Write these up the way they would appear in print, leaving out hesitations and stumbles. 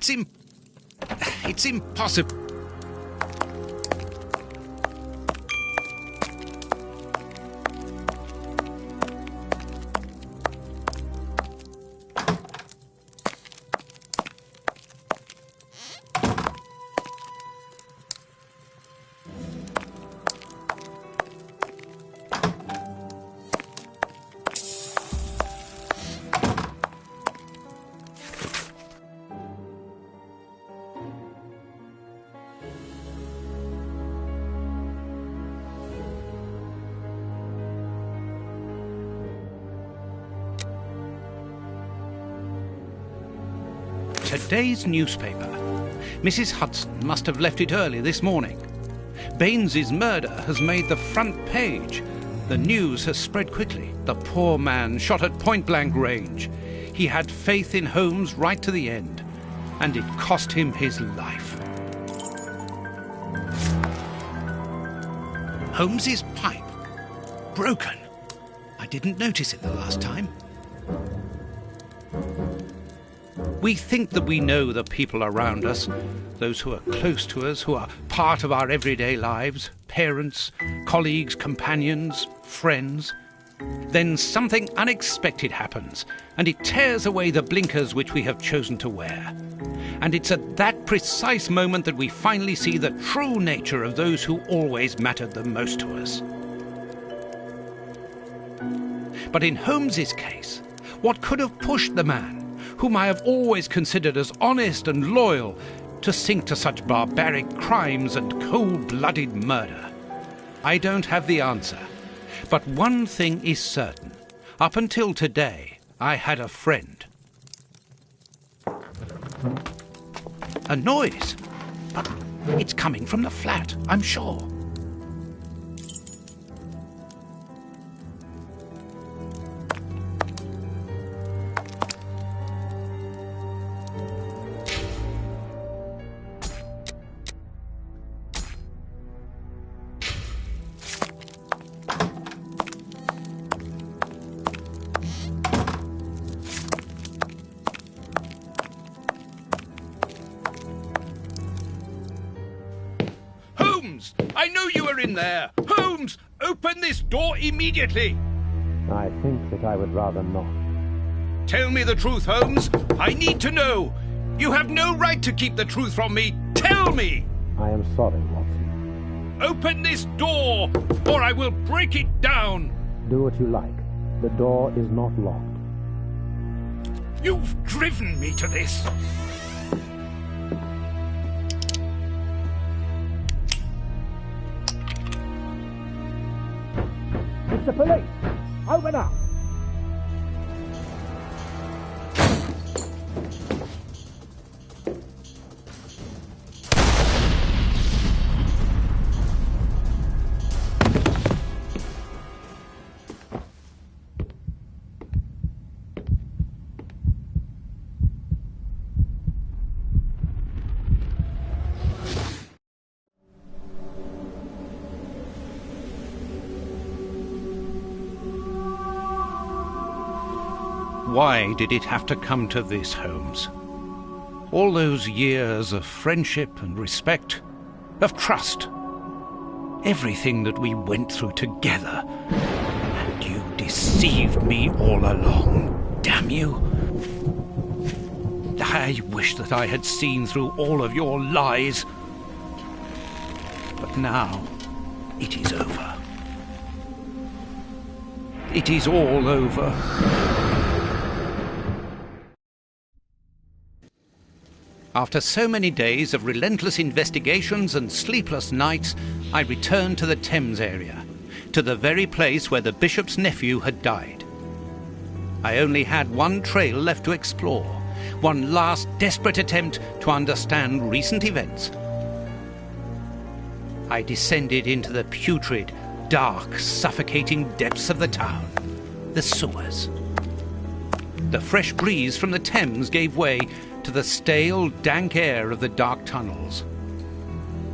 It's impossible. Today's newspaper. Mrs. Hudson must have left it early this morning. Baines's murder has made the front page. The news has spread quickly. The poor man shot at point-blank range. He had faith in Holmes right to the end, and it cost him his life. Holmes's pipe. Broken. I didn't notice it the last time. We think that we know the people around us, those who are close to us, who are part of our everyday lives, parents, colleagues, companions, friends. Then something unexpected happens, and it tears away the blinkers which we have chosen to wear. And it's at that precise moment that we finally see the true nature of those who always mattered the most to us. But in Holmes's case, what could have pushed the man, whom I have always considered as honest and loyal, to sink to such barbaric crimes and cold-blooded murder? I don't have the answer. But one thing is certain. Up until today, I had a friend. A noise. But it's coming from the flat, I'm sure. I know you are in there! Holmes! Open this door immediately! I think that I would rather not. Tell me the truth, Holmes! I need to know! You have no right to keep the truth from me! Tell me! I am sorry, Watson. Open this door, or I will break it down! Do what you like. The door is not locked. You've driven me to this! The police! Open up! Why did it have to come to this, Holmes? All those years of friendship and respect, of trust, everything that we went through together, and you deceived me all along, damn you! I wish that I had seen through all of your lies. But now, it is over. It is all over. After so many days of relentless investigations and sleepless nights, I returned to the Thames area, to the very place where the bishop's nephew had died. I only had one trail left to explore, one last desperate attempt to understand recent events. I descended into the putrid, dark, suffocating depths of the town, the sewers. The fresh breeze from the Thames gave way to the stale, dank air of the dark tunnels.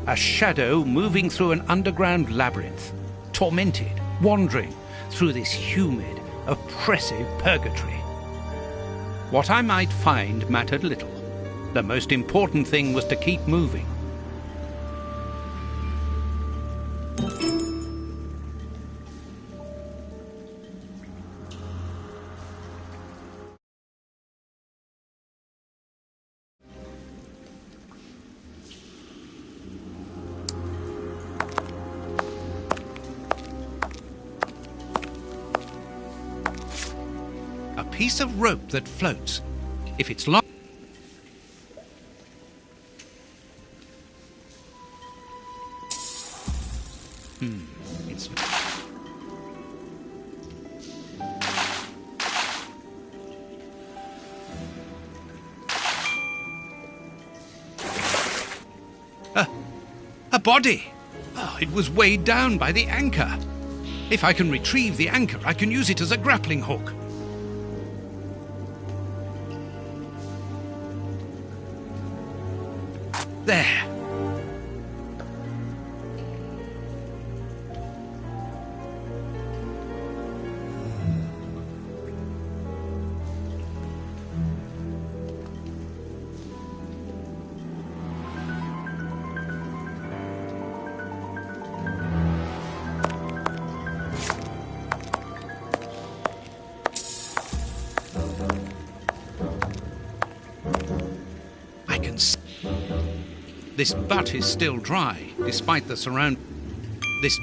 A shadow moving through an underground labyrinth, tormented, wandering through this humid, oppressive purgatory. What I might find mattered little. The most important thing was to keep moving. A piece of rope that floats. If it's long, it's a body. Oh, it was weighed down by the anchor. If I can retrieve the anchor, I can use it as a grappling hook. There. I can see. This butt is still dry, despite the surround. This.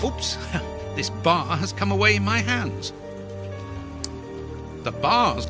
Oops, this bar has come away in my hands. The bars.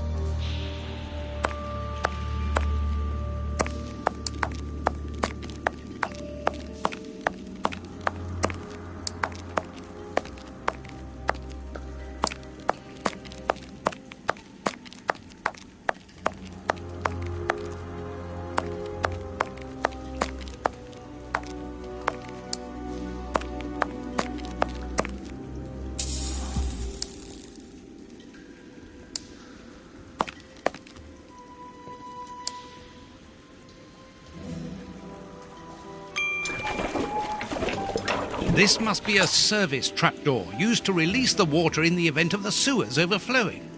This must be a service trapdoor used to release the water in the event of the sewers overflowing.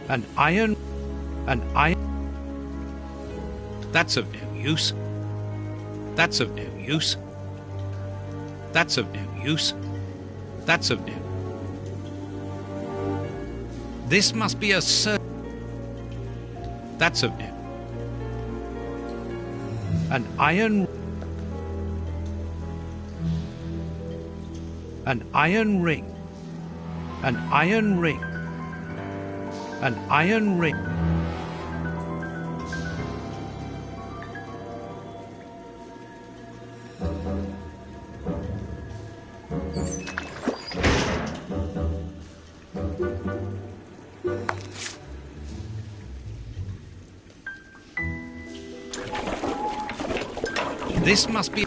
An iron... That's of no use. That's of no use. That's of no use. That's of no... This must be a That's of no... An iron ring. An iron ring. An iron ring. This must be...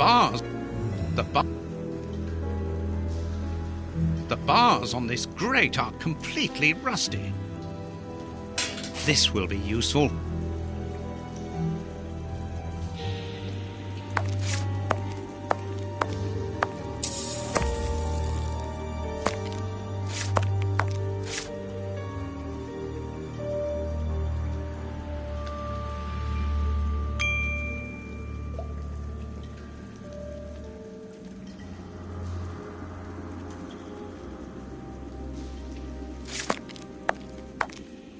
bars, the bars on this grate are completely rusty. This will be useful.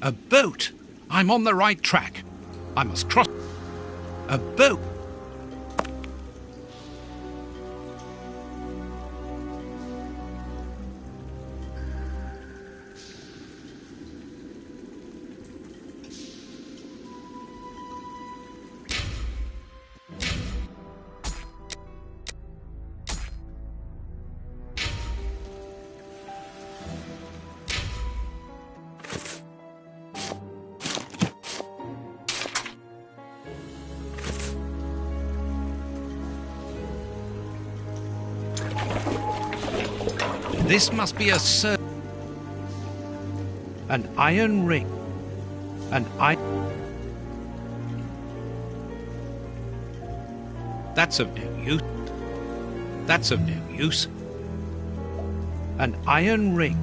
A boat! I'm on the right track. I must cross. A boat! This must be an iron ring. That's of no use. That's of no use. An iron ring.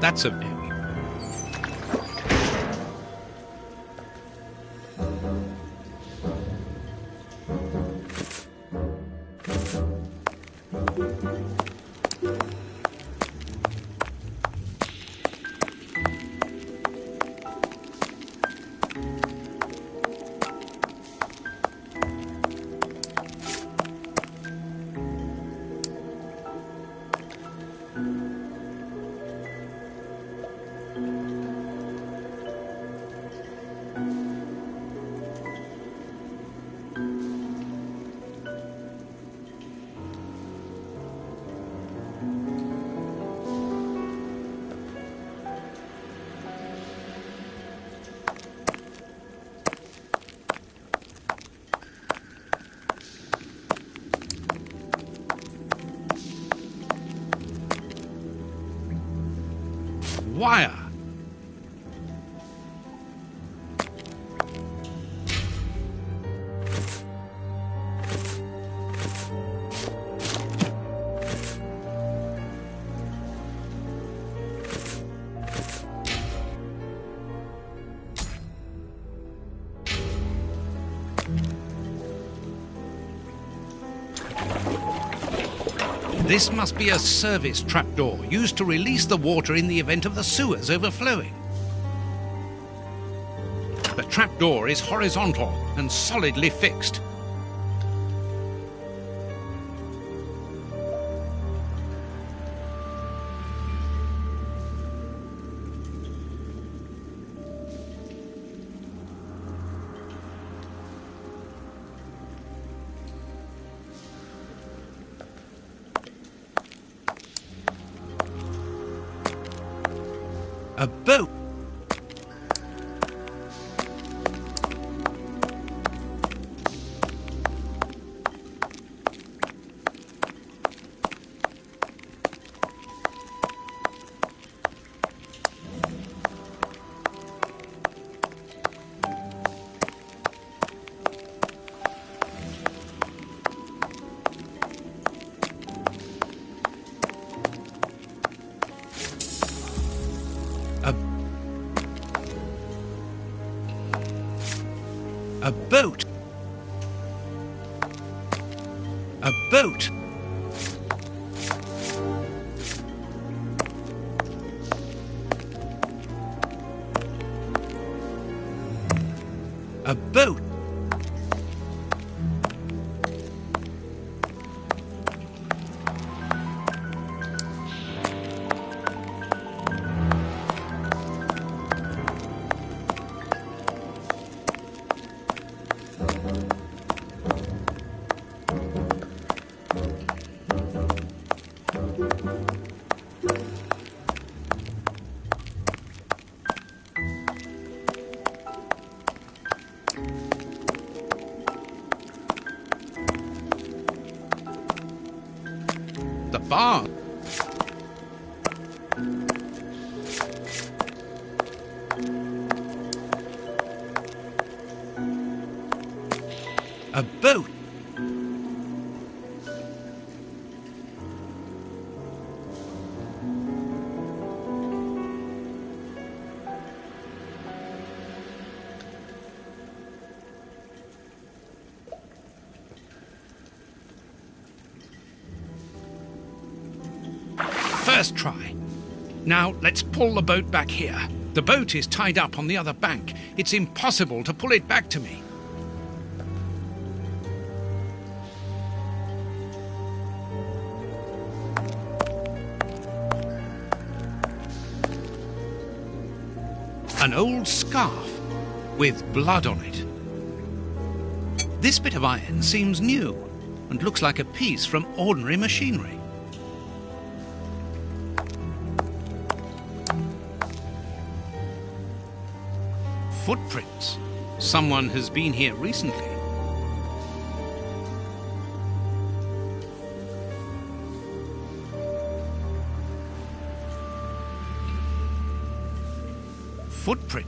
That's of no use. Wire. This must be a service trapdoor used to release the water in the event of the sewers overflowing. The trapdoor is horizontal and solidly fixed. A boat. A boat. A boat. A boat. The barn. A boat. First try. Now let's pull the boat back here. The boat is tied up on the other bank. It's impossible to pull it back to me. An old scarf with blood on it. This bit of iron seems new and looks like a piece from ordinary machinery. Footprints. Someone has been here recently. Footprint.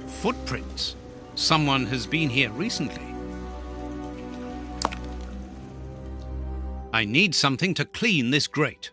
Footprints. Someone has been here recently. I need something to clean this grate.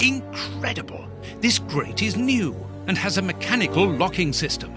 Incredible! This grate is new and has a mechanical locking system.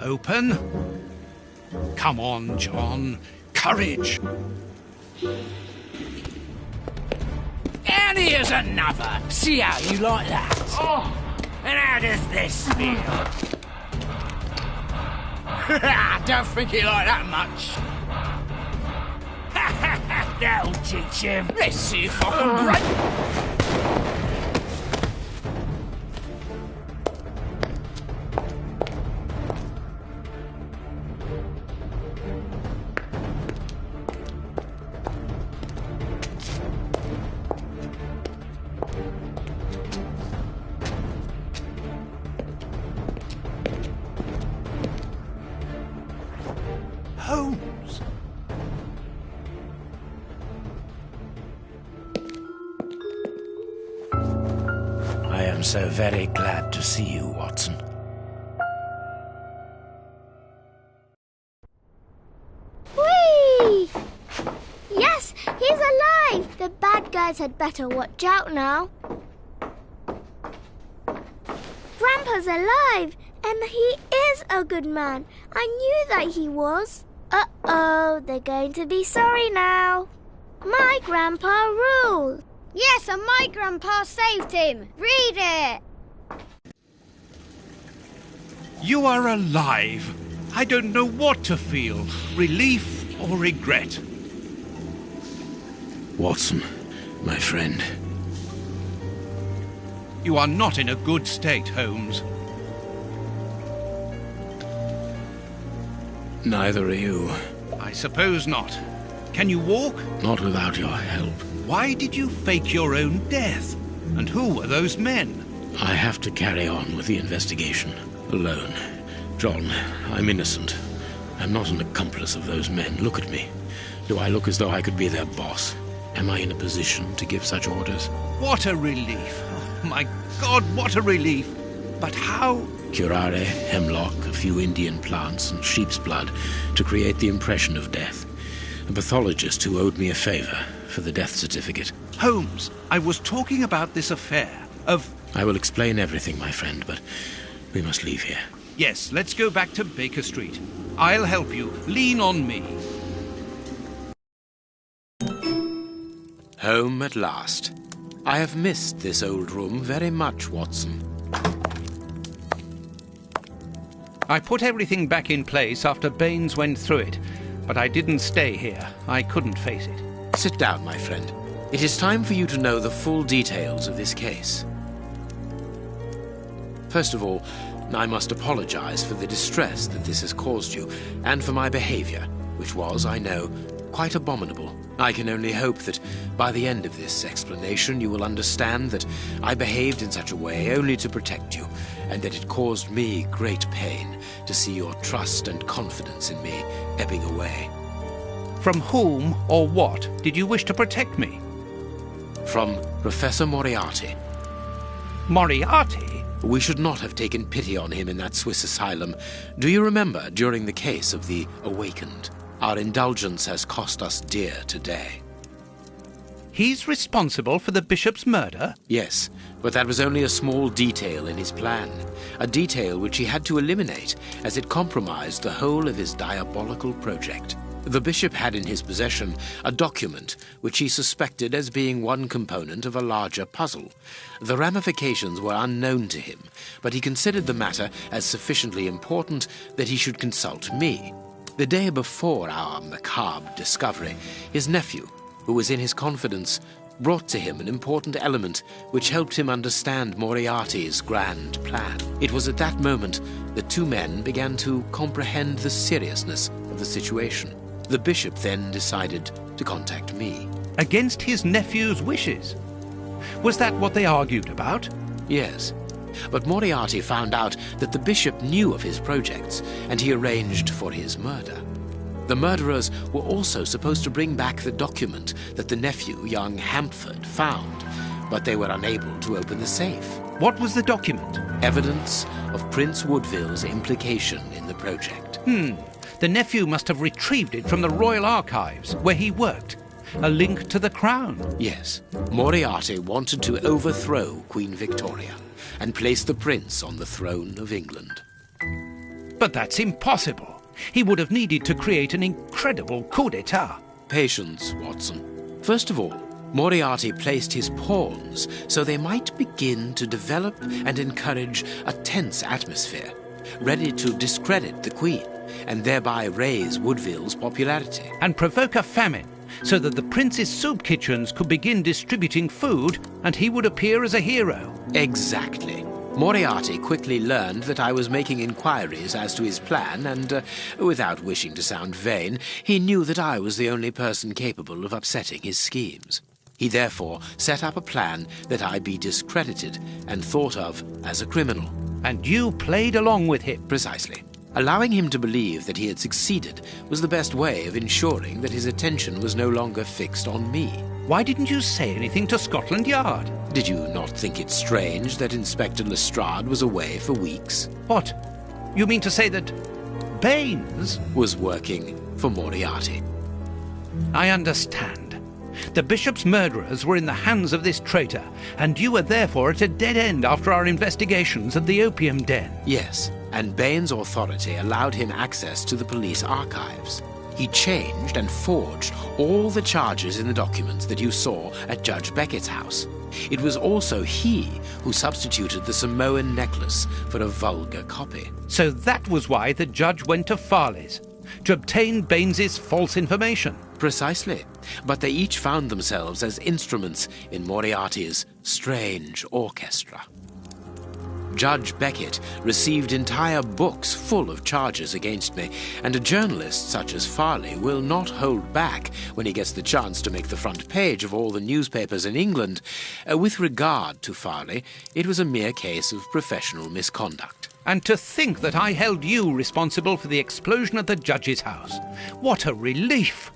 Open. Come on, John. Courage. And here's another. See how you like that? Oh. And how does this feel? I don't think he liked that much. That'll teach him. Let's see if I can break... Holmes! I am so very glad to see you, Watson. Whee! Yes, he's alive! The bad guys had better watch out now. Grandpa's alive, and he is a good man. I knew that he was. Uh-oh, they're going to be sorry now. My grandpa ruled. Yes, and my grandpa saved him. Read it. You are alive. I don't know what to feel, relief or regret. Watson, my friend. You are not in a good state, Holmes. Neither are you. I suppose not. Can you walk? Not without your help. Why did you fake your own death? And who were those men? I have to carry on with the investigation. Alone. John, I'm innocent. I'm not an accomplice of those men. Look at me. Do I look as though I could be their boss? Am I in a position to give such orders? What a relief. Oh, my God, what a relief. But how? Curare, hemlock, a few Indian plants, and sheep's blood to create the impression of death. A pathologist who owed me a favor for the death certificate. Holmes, I was talking about this affair of... I will explain everything, my friend, but we must leave here. Yes, let's go back to Baker Street. I'll help you. Lean on me. Home at last. I have missed this old room very much, Watson. I put everything back in place after Baines went through it, but I didn't stay here. I couldn't face it. Sit down, my friend. It is time for you to know the full details of this case. First of all, I must apologize for the distress that this has caused you, and for my behavior, which was, I know, quite abominable. I can only hope that by the end of this explanation you will understand that I behaved in such a way only to protect you, and that it caused me great pain to see your trust and confidence in me ebbing away. From whom or what did you wish to protect me? From Professor Moriarty. Moriarty? We should not have taken pity on him in that Swiss asylum. Do you remember during the case of the Awakened? Our indulgence has cost us dear today. He's responsible for the bishop's murder? Yes, but that was only a small detail in his plan. A detail which he had to eliminate, as it compromised the whole of his diabolical project. The bishop had in his possession a document which he suspected as being one component of a larger puzzle. The ramifications were unknown to him, but he considered the matter as sufficiently important that he should consult me. The day before our macabre discovery, his nephew, who was in his confidence, brought to him an important element which helped him understand Moriarty's grand plan. It was at that moment the two men began to comprehend the seriousness of the situation. The bishop then decided to contact me. Against his nephew's wishes? Was that what they argued about? Yes. But Moriarty found out that the bishop knew of his projects, and he arranged for his murder. The murderers were also supposed to bring back the document that the nephew, young Hampford, found, but they were unable to open the safe. What was the document? Evidence of Prince Woodville's implication in the project. The nephew must have retrieved it from the Royal Archives, where he worked. A link to the crown. Yes. Moriarty wanted to overthrow Queen Victoria and place the prince on the throne of England. But that's impossible. He would have needed to create an incredible coup d'etat. Patience, Watson. First of all, Moriarty placed his pawns so they might begin to develop and encourage a tense atmosphere, ready to discredit the Queen and thereby raise Woodville's popularity. And provoke a famine, so that the prince's soup kitchens could begin distributing food and he would appear as a hero. Exactly. Moriarty quickly learned that I was making inquiries as to his plan and, without wishing to sound vain, he knew that I was the only person capable of upsetting his schemes. He therefore set up a plan that I be discredited and thought of as a criminal. And you played along with him. Precisely. Allowing him to believe that he had succeeded was the best way of ensuring that his attention was no longer fixed on me. Why didn't you say anything to Scotland Yard? Did you not think it strange that Inspector Lestrade was away for weeks? What? You mean to say that Baines was working for Moriarty? I understand. The bishop's murderers were in the hands of this traitor, and you were therefore at a dead end after our investigations of the opium den. Yes, and Baines' authority allowed him access to the police archives. He changed and forged all the charges in the documents that you saw at Judge Beckett's house. It was also he who substituted the Samoan necklace for a vulgar copy. So that was why the judge went to Farley's, to obtain Baines's false information. Precisely. But they each found themselves as instruments in Moriarty's strange orchestra. Judge Beckett received entire books full of charges against me, and a journalist such as Farley will not hold back when he gets the chance to make the front page of all the newspapers in England. With regard to Farley, it was a mere case of professional misconduct. And to think that I held you responsible for the explosion at the judge's house. What a relief!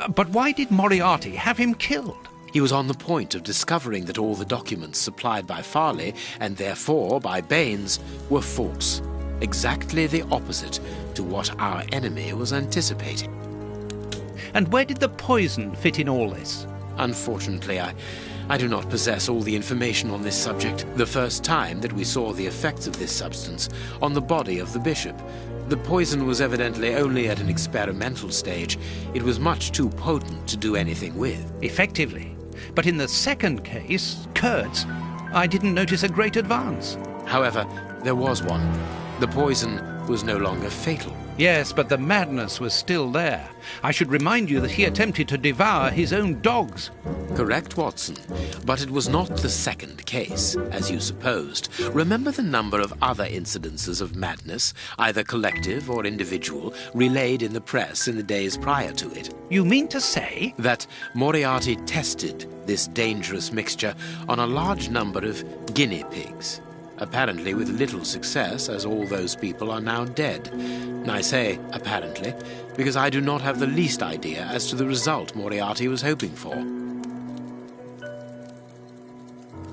But why did Moriarty have him killed? He was on the point of discovering that all the documents supplied by Farley, and therefore by Baines, were false. Exactly the opposite to what our enemy was anticipating. And where did the poison fit in all this? Unfortunately, I do not possess all the information on this subject. The first time that we saw the effects of this substance on the body of the bishop, the poison was evidently only at an experimental stage. It was much too potent to do anything with. Effectively. But in the second case, Kurtz, I didn't notice a great advance. However, there was one. The poison was no longer fatal. Yes, but the madness was still there. I should remind you that he attempted to devour his own dogs. Correct, Watson. But it was not the second case, as you supposed. Remember the number of other incidences of madness, either collective or individual, relayed in the press in the days prior to it. You mean to say that Moriarty tested this dangerous mixture on a large number of guinea pigs? Apparently with little success, as all those people are now dead. I say apparently, because I do not have the least idea as to the result Moriarty was hoping for.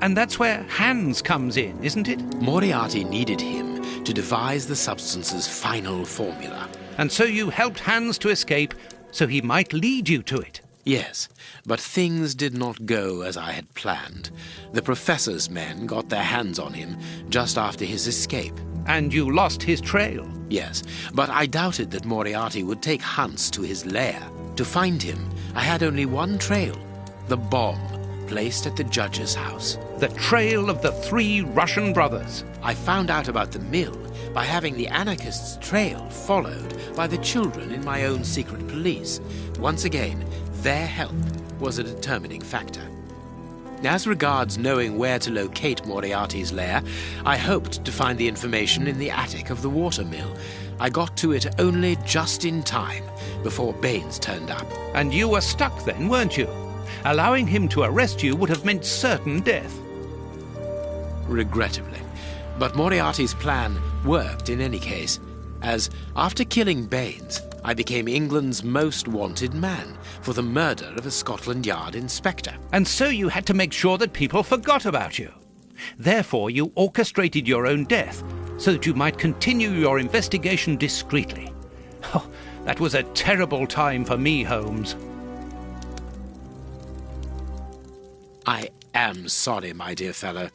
And that's where Hans comes in, isn't it? Moriarty needed him to devise the substance's final formula. And so you helped Hans to escape, so he might lead you to it. Yes, but things did not go as I had planned. The professor's men got their hands on him just after his escape. And you lost his trail. Yes, but I doubted that Moriarty would take Hans to his lair. To find him, I had only one trail, the bomb placed at the judge's house. The trail of the 3 Russian brothers. I found out about the mill by having the anarchists' trail followed by the children in my own secret police. Once again, their help was a determining factor. As regards knowing where to locate Moriarty's lair, I hoped to find the information in the attic of the watermill. I got to it only just in time, before Baines turned up. And you were stuck then, weren't you? Allowing him to arrest you would have meant certain death. Regrettably. But Moriarty's plan worked in any case, as after killing Baines, I became England's most wanted man for the murder of a Scotland Yard inspector. And so you had to make sure that people forgot about you. Therefore, you orchestrated your own death so that you might continue your investigation discreetly. Oh, that was a terrible time for me, Holmes. I am sorry, my dear fellow.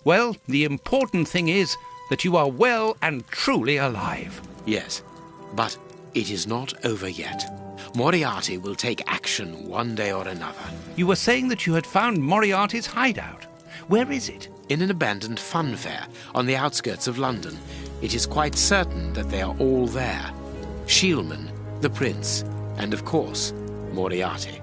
Well, the important thing is that you are well and truly alive. Yes, but it is not over yet. Moriarty will take action one day or another. You were saying that you had found Moriarty's hideout. Where is it? In an abandoned fun fair on the outskirts of London. It is quite certain that they are all there. Shielman, the Prince, and of course, Moriarty.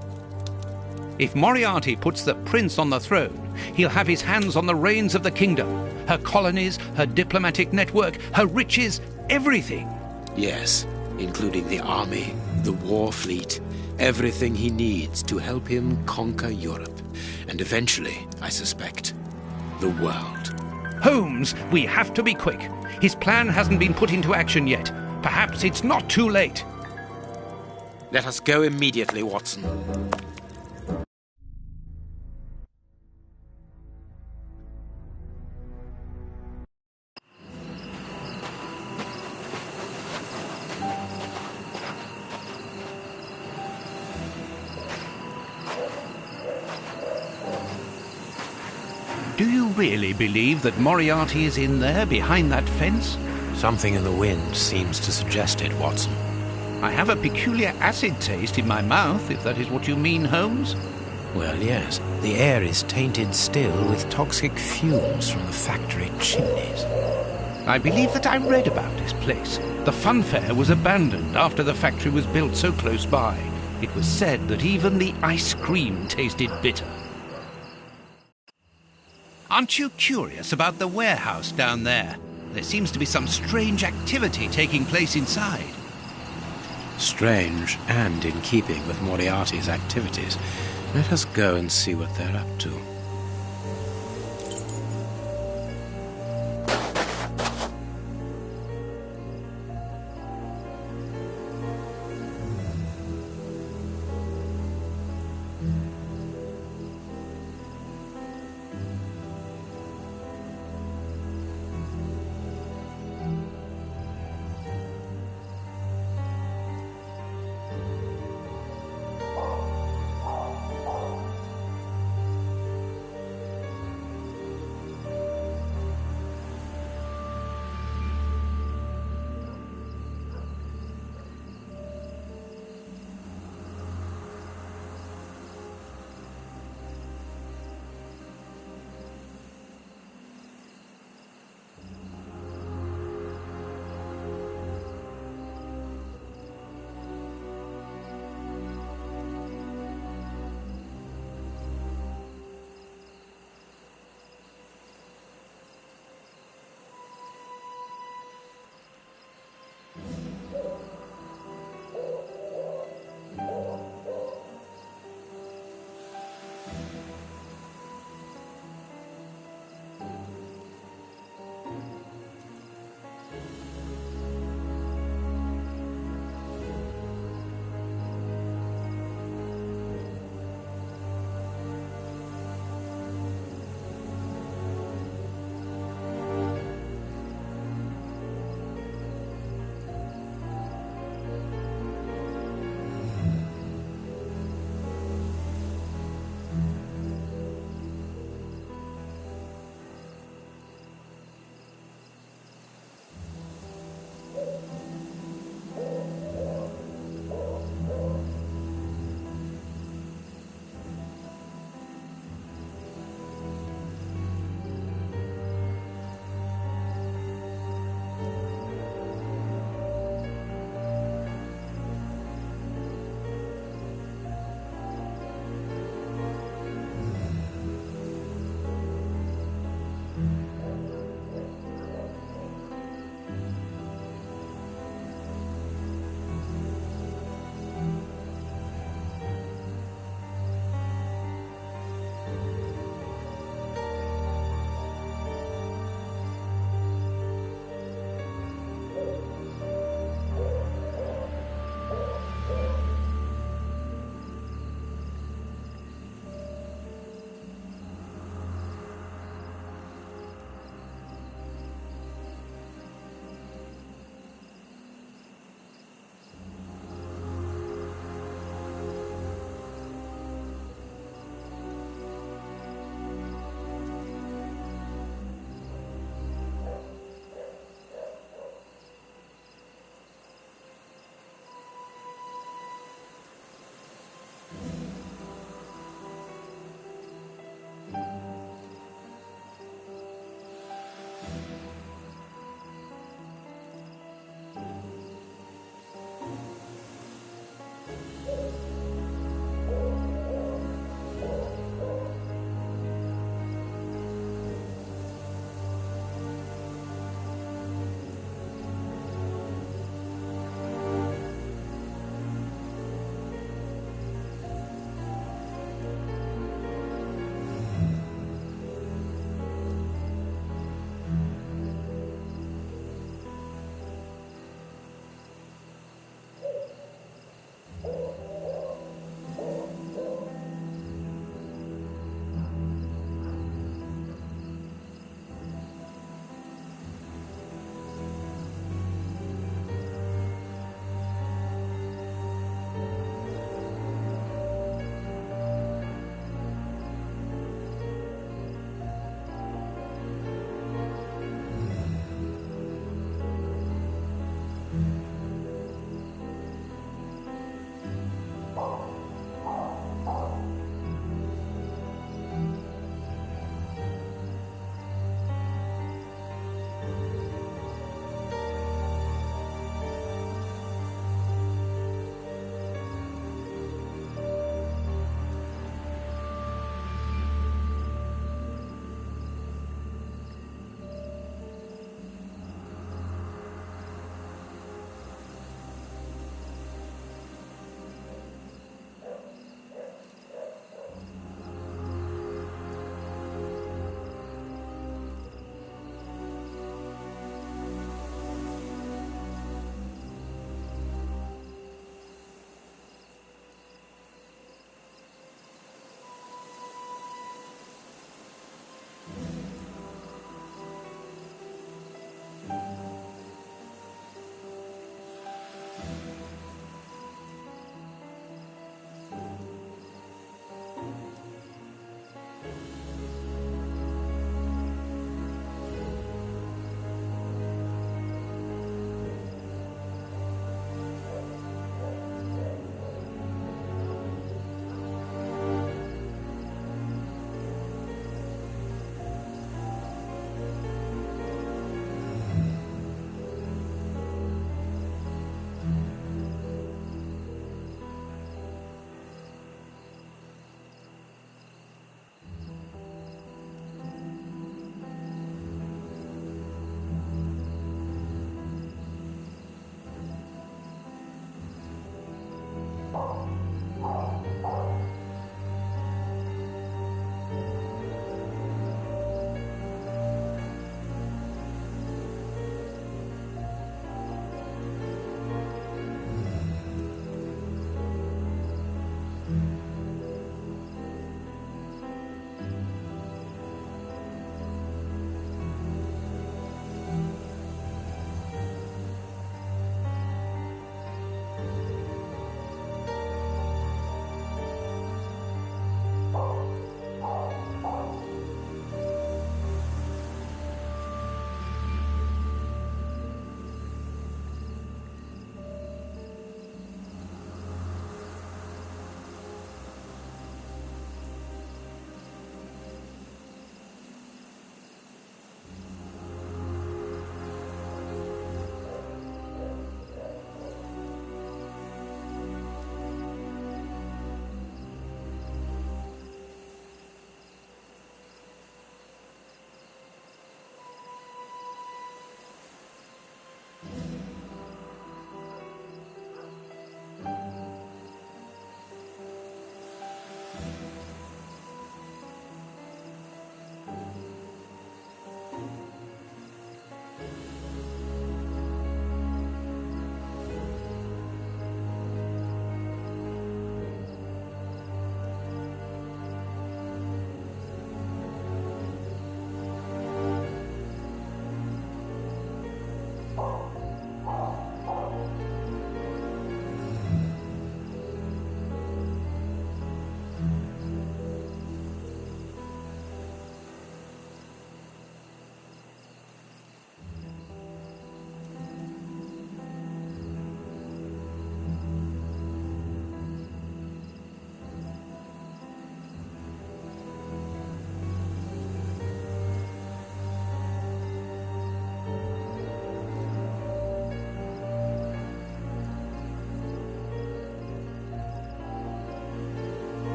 If Moriarty puts the Prince on the throne, he'll have his hands on the reins of the kingdom. Her colonies, her diplomatic network, her riches, everything. Yes, including the army, the war fleet, everything he needs to help him conquer Europe. And eventually, I suspect, the world. Holmes, we have to be quick. His plan hasn't been put into action yet. Perhaps it's not too late. Let us go immediately, Watson. Do you really believe that Moriarty is in there behind that fence? Something in the wind seems to suggest it, Watson. I have a peculiar acid taste in my mouth, if that is what you mean, Holmes. Well, yes. The air is tainted still with toxic fumes from the factory chimneys. I believe that I read about this place. The fun fair was abandoned after the factory was built so close by. It was said that even the ice cream tasted bitter. Aren't you curious about the warehouse down there? There seems to be some strange activity taking place inside. Strange and in keeping with Moriarty's activities. Let us go and see what they're up to.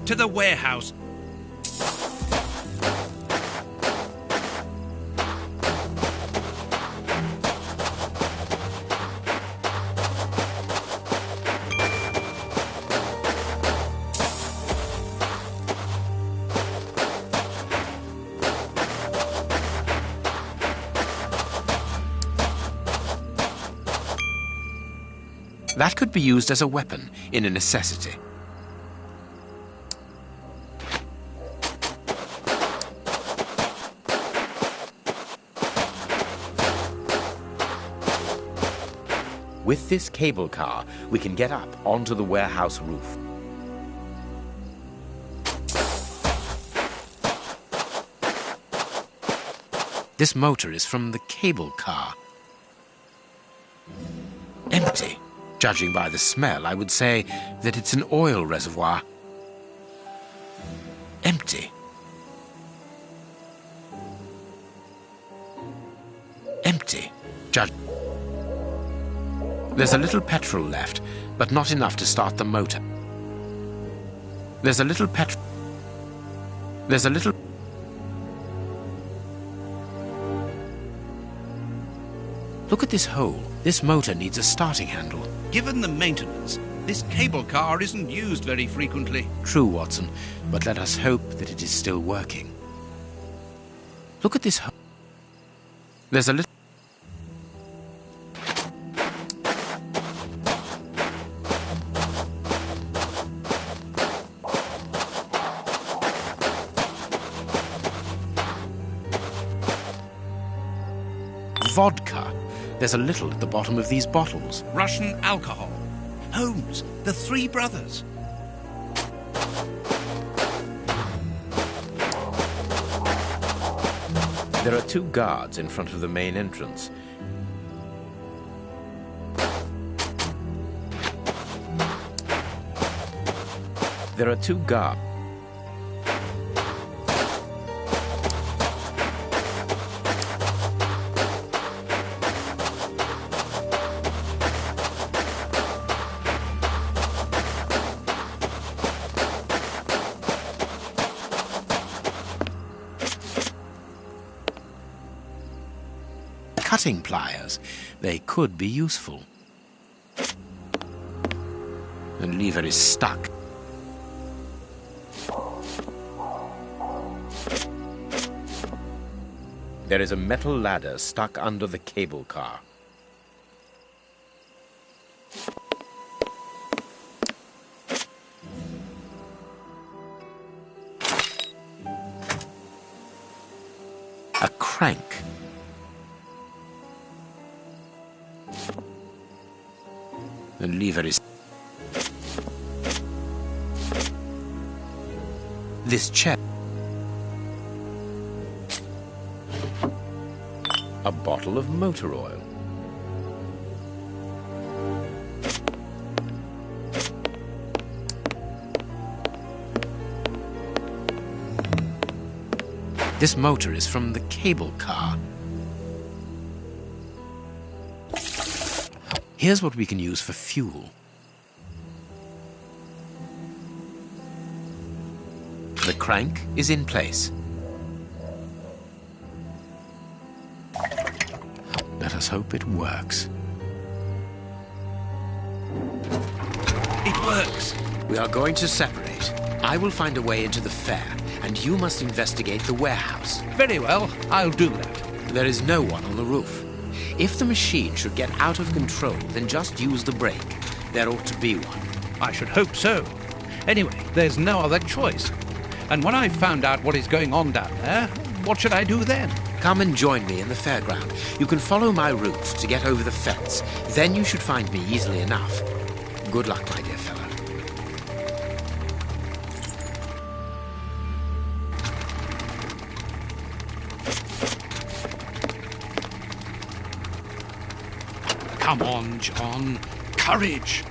To the warehouse. That could be used as a weapon in a necessity. With this cable car, we can get up onto the warehouse roof. This motor is from the cable car. Empty. Judging by the smell, I would say that it's an oil reservoir. Empty. Empty. There's a little petrol left, but not enough to start the motor. There's a little. Look at this hole. This motor needs a starting handle. Given the maintenance, this cable car isn't used very frequently. True, Watson, but let us hope that it is still working. Look at this hole. There's a little. Vodka. There's a little at the bottom of these bottles. Russian alcohol. Holmes, the three brothers. There are 2 guards in front of the main entrance. There are 2 guards. Cutting pliers. They could be useful. The lever is stuck. There is a metal ladder stuck under the cable car. A crank. The lever is... This chair. A bottle of motor oil. This motor is from the cable car. Here's what we can use for fuel. The crank is in place. Let us hope it works. It works. We are going to separate. I will find a way into the fair, and you must investigate the warehouse. Very well, I'll do that. There is no one on the roof. If the machine should get out of control, then just use the brake. There ought to be one. I should hope so. Anyway, there's no other choice. And when I've found out what is going on down there, what should I do then? Come and join me in the fairground. You can follow my route to get over the fence. Then you should find me easily enough. Good luck, my dear fellow. Come on, John. Courage.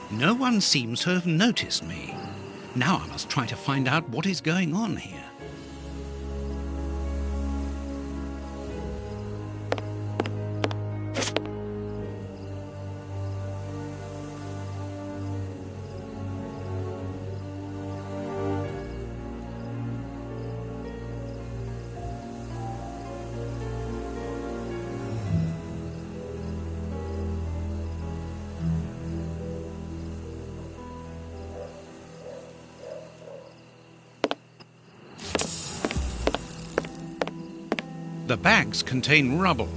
No one seems to have noticed me. Now I must try to find out what is going on here. The bags contain rubble.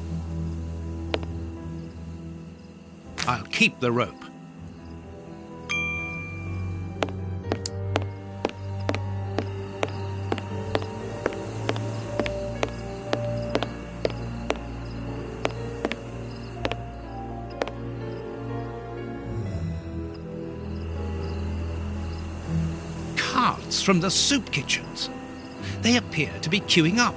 I'll keep the rope. Carts from the soup kitchens. They appear to be queuing up.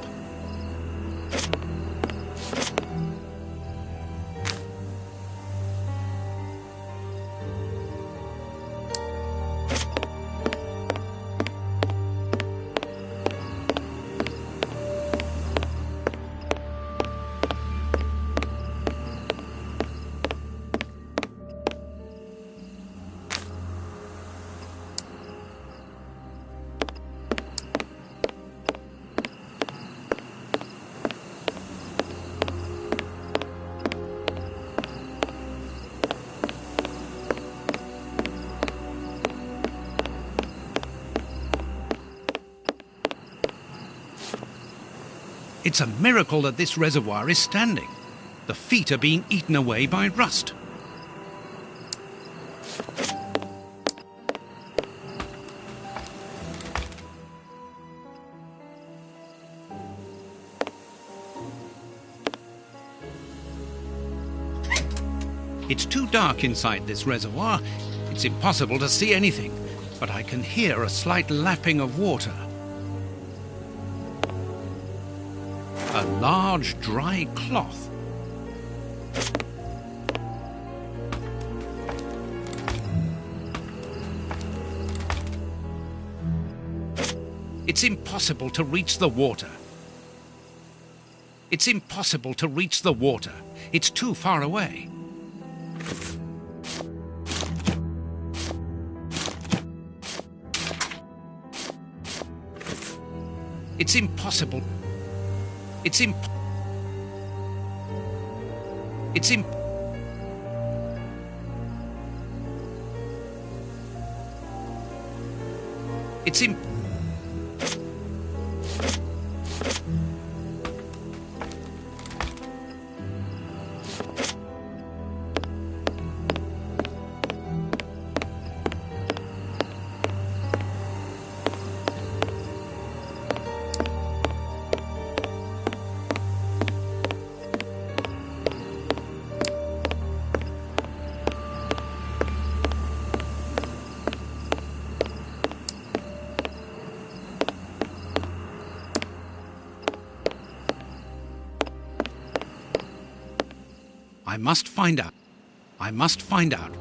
It's a miracle that this reservoir is standing. The feet are being eaten away by rust. It's too dark inside this reservoir. It's impossible to see anything, but I can hear a slight lapping of water. A large dry cloth. It's impossible to reach the water. It's impossible to reach the water. It's too far away. It's impossible. It's imp... It's imp... It's imp... I must find out. I must find out.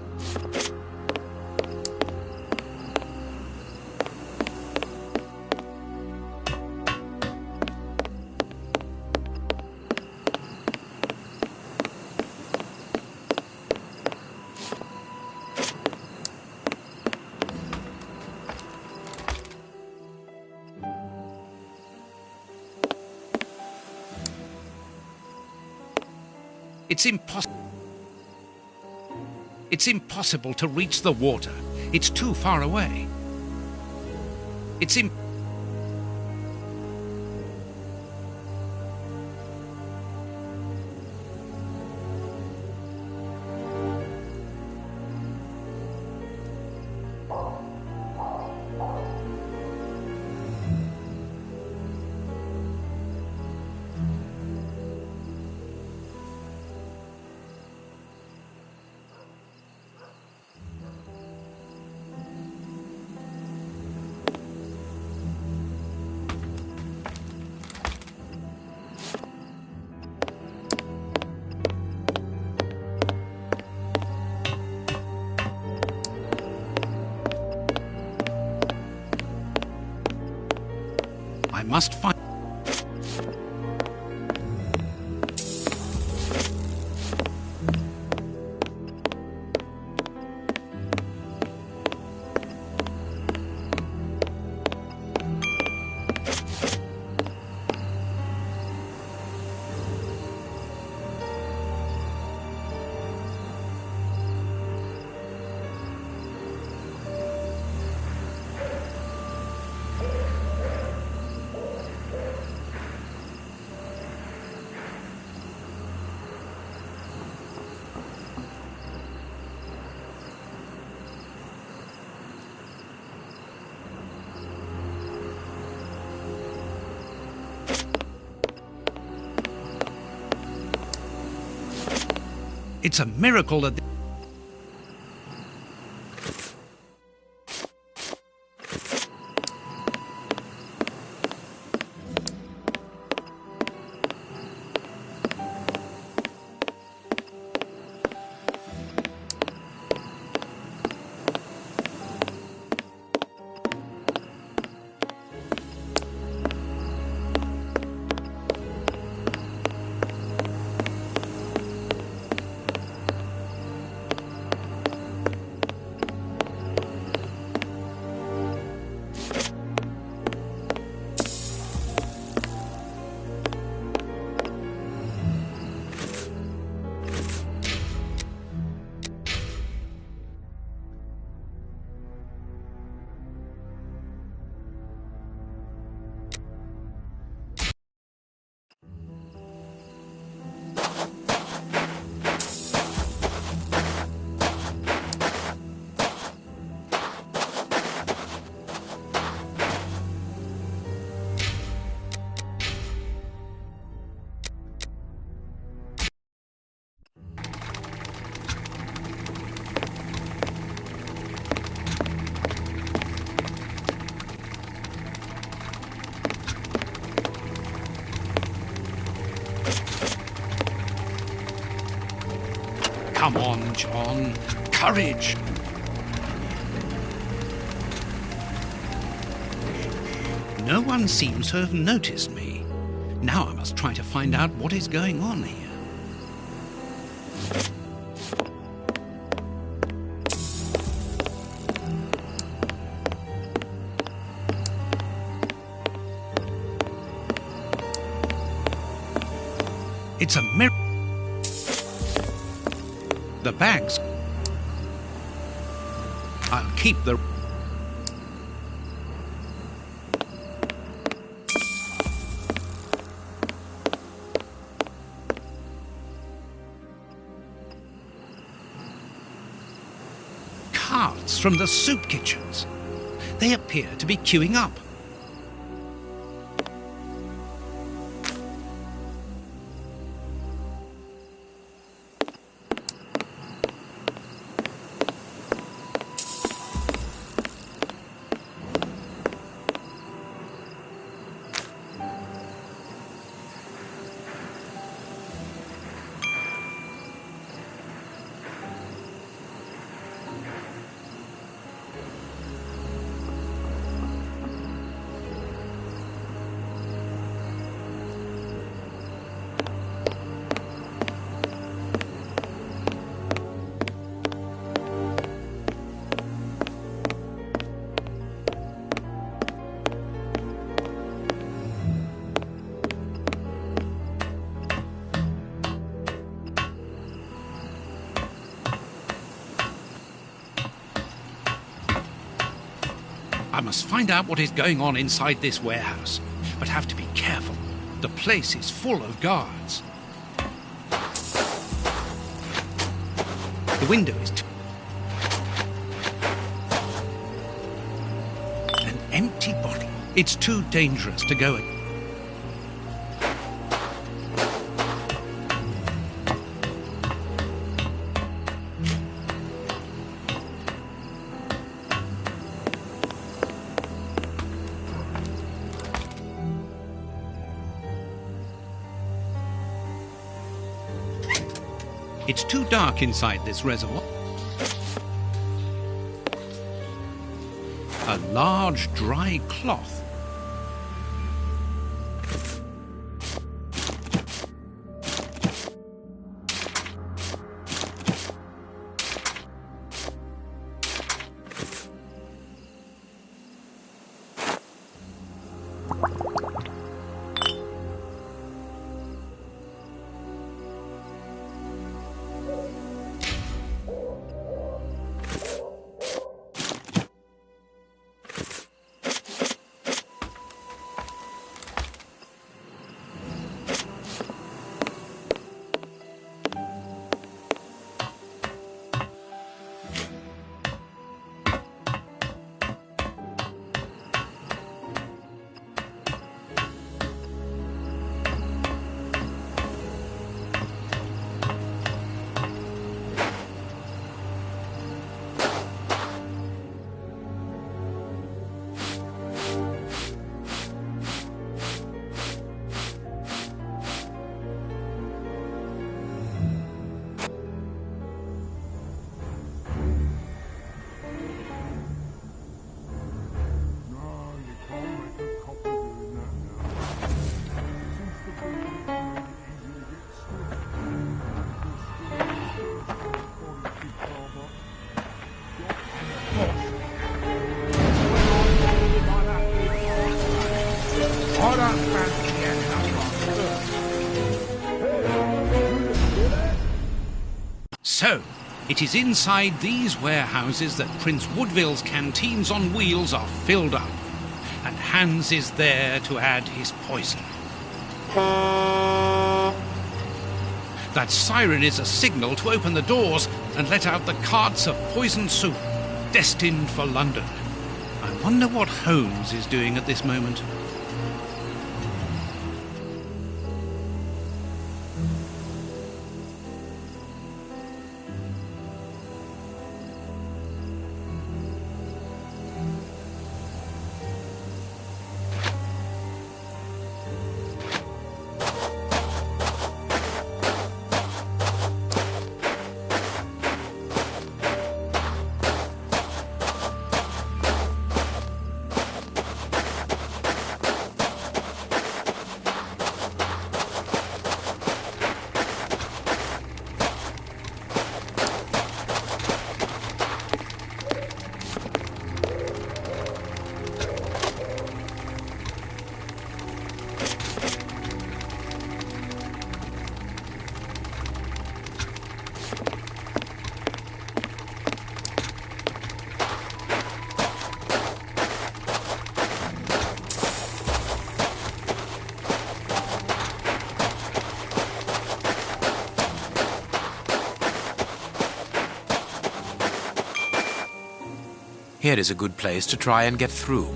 It's impossible. It's impossible to reach the water. It's too far away. It's I must find... It's a miracle that... Come on, John. Courage! No one seems to have noticed me. Now I must try to find out what is going on here. It's a mirror. The bags. I'll keep the... Carts from the soup kitchens. They appear to be queuing up. I must find out what is going on inside this warehouse, but have to be careful. The place is full of guards. The window is an empty bottle. It's too dangerous to go in. It's too dark inside this reservoir. A large dry cloth. fancy anyhow. So, it is inside these warehouses that Prince Woodville's canteens on wheels are filled up, and Hans is there to add his poison. That siren is a signal to open the doors and let out the carts of poisoned soup, destined for London. I wonder what Holmes is doing at this moment. Here is a good place to try and get through.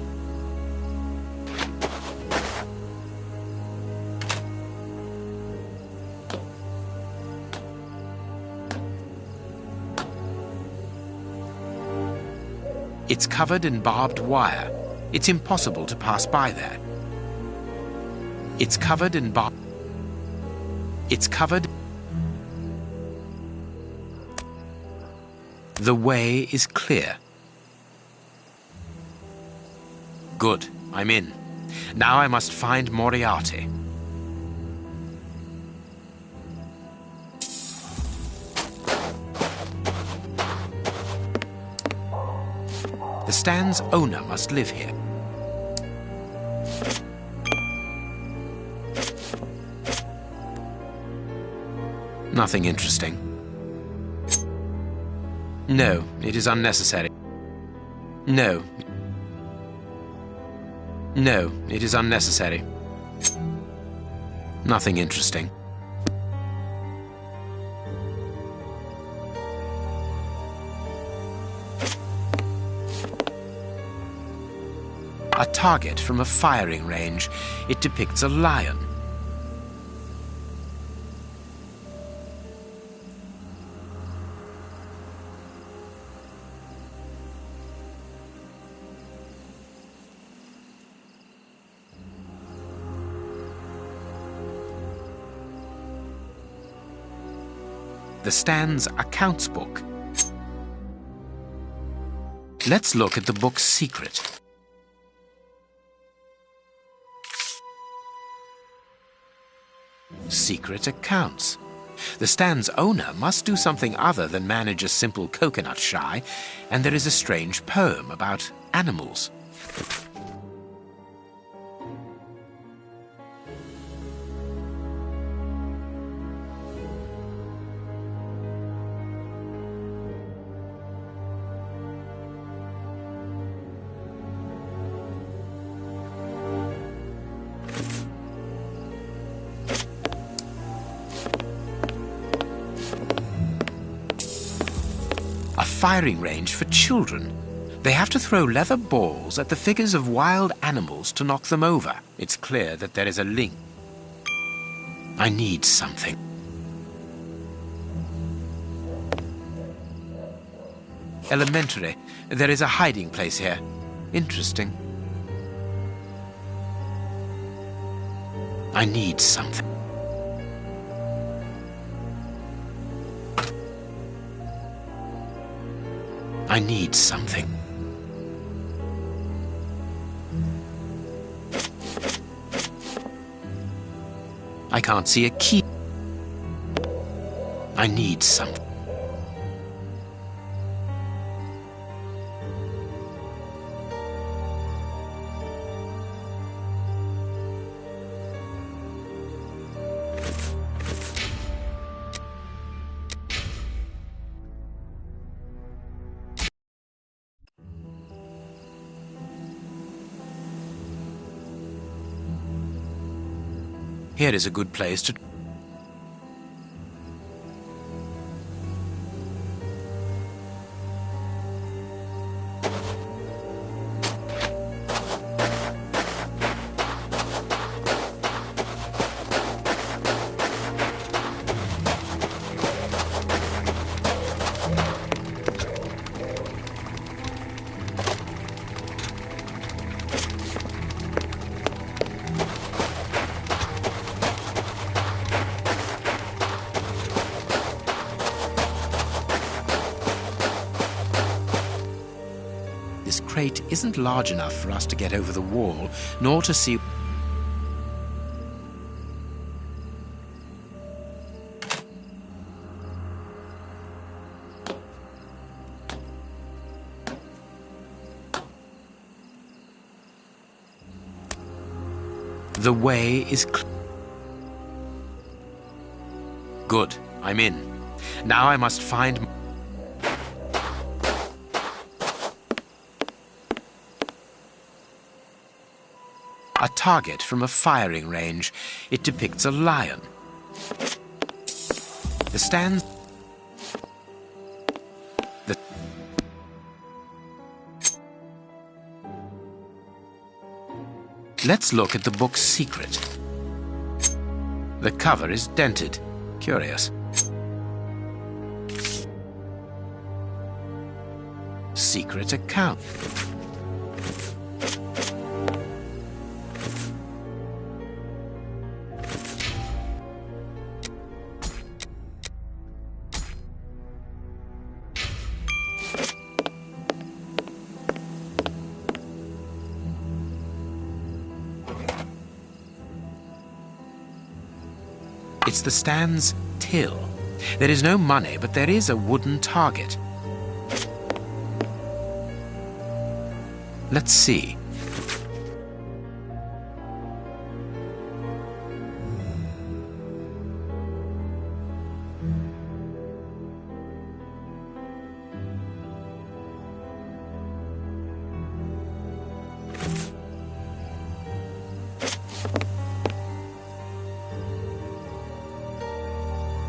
It's covered in barbed wire. It's impossible to pass by there. It's covered in It's covered. The way is clear. Good, I'm in. Now I must find Moriarty. The stand's owner must live here. Nothing interesting. No, it is unnecessary. No. No, it is unnecessary. Nothing interesting. A target from a firing range. It depicts a lion. The stand's accounts book. Let's look at the book's secret. Secret accounts. The stand's owner must do something other than manage a simple coconut shy, and there is a strange poem about animals. Firing range for children. They have to throw leather balls at the figures of wild animals to knock them over. It's clear that there is a link. I need something. Elementary. There is a hiding place here. Interesting. I need something. I need something. I can't see a key. I need something. Here is a good place to... This crate isn't large enough for us to get over the wall, nor to see... The way is good. I'm in. Now I must find... a target from a firing range. It depicts a lion. The stand... Let's look at the book's secret. The cover is dented. Curious. Secret account. It's the stand's till. There is no money, but there is a wooden target. Let's see.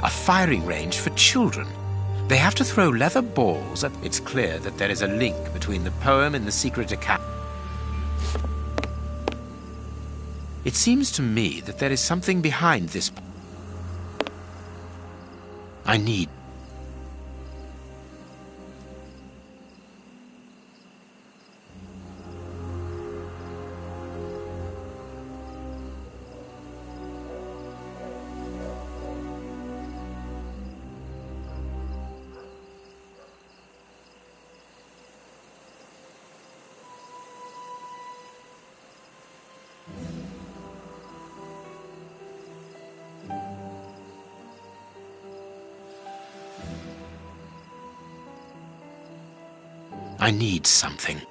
A firing range for children. They have to throw leather balls at... It's clear that there is a link between the poem and the secret account. It seems to me that there is something behind this. I need... I need something.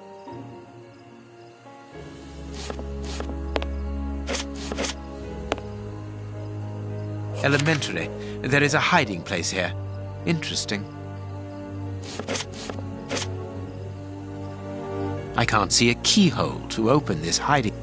Elementary. There is a hiding place here. Interesting. I can't see a keyhole to open this hiding.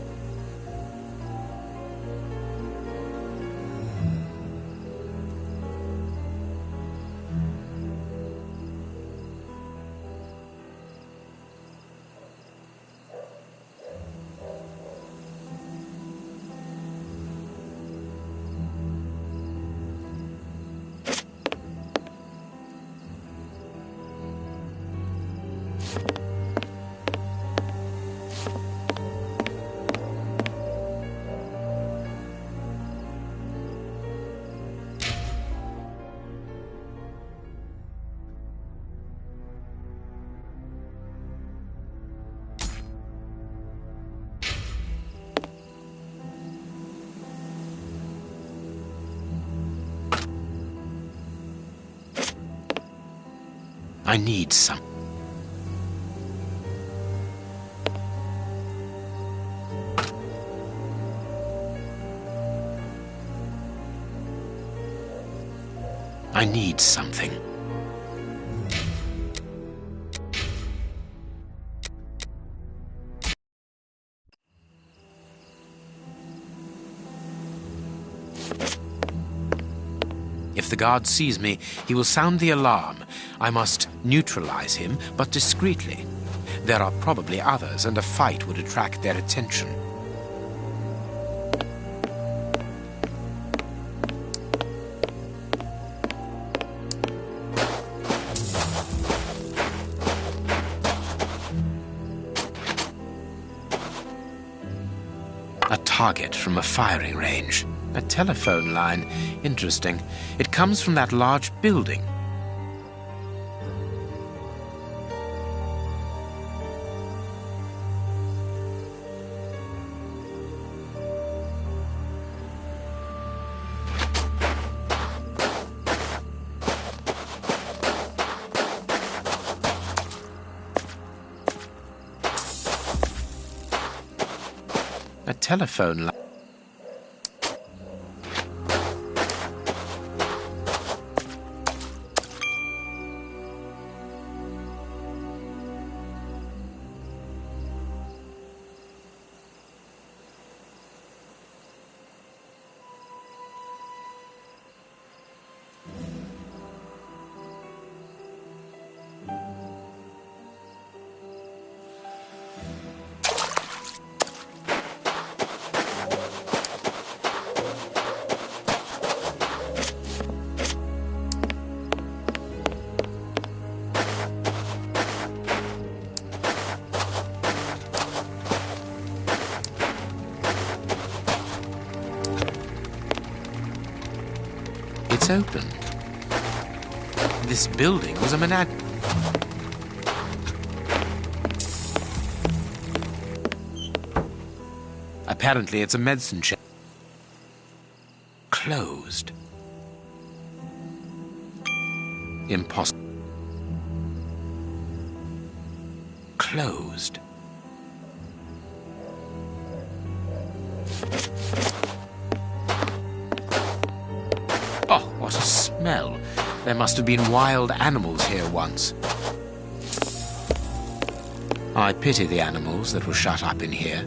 I need some. I need something. If the guard sees me, he will sound the alarm. I must neutralize him, but discreetly. There are probably others, and a fight would attract their attention. A target from a firing range. A telephone line. Interesting. It comes from that large building. A telephone line. It's opened. This building was a menagerie. Apparently it's a medicine shop. Closed. Impossible. Closed. Oh, what a smell. There must have been wild animals here once. I pity the animals that were shut up in here.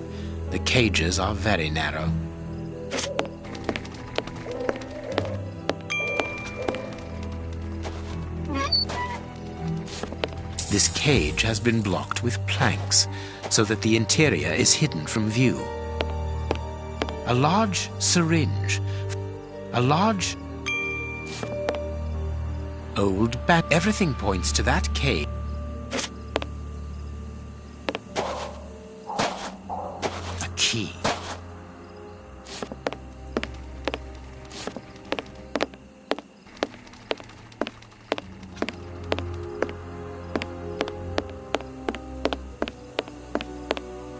The cages are very narrow. This cage has been blocked with planks so that the interior is hidden from view. A large syringe. A large old bat. Everything points to that cave. A key.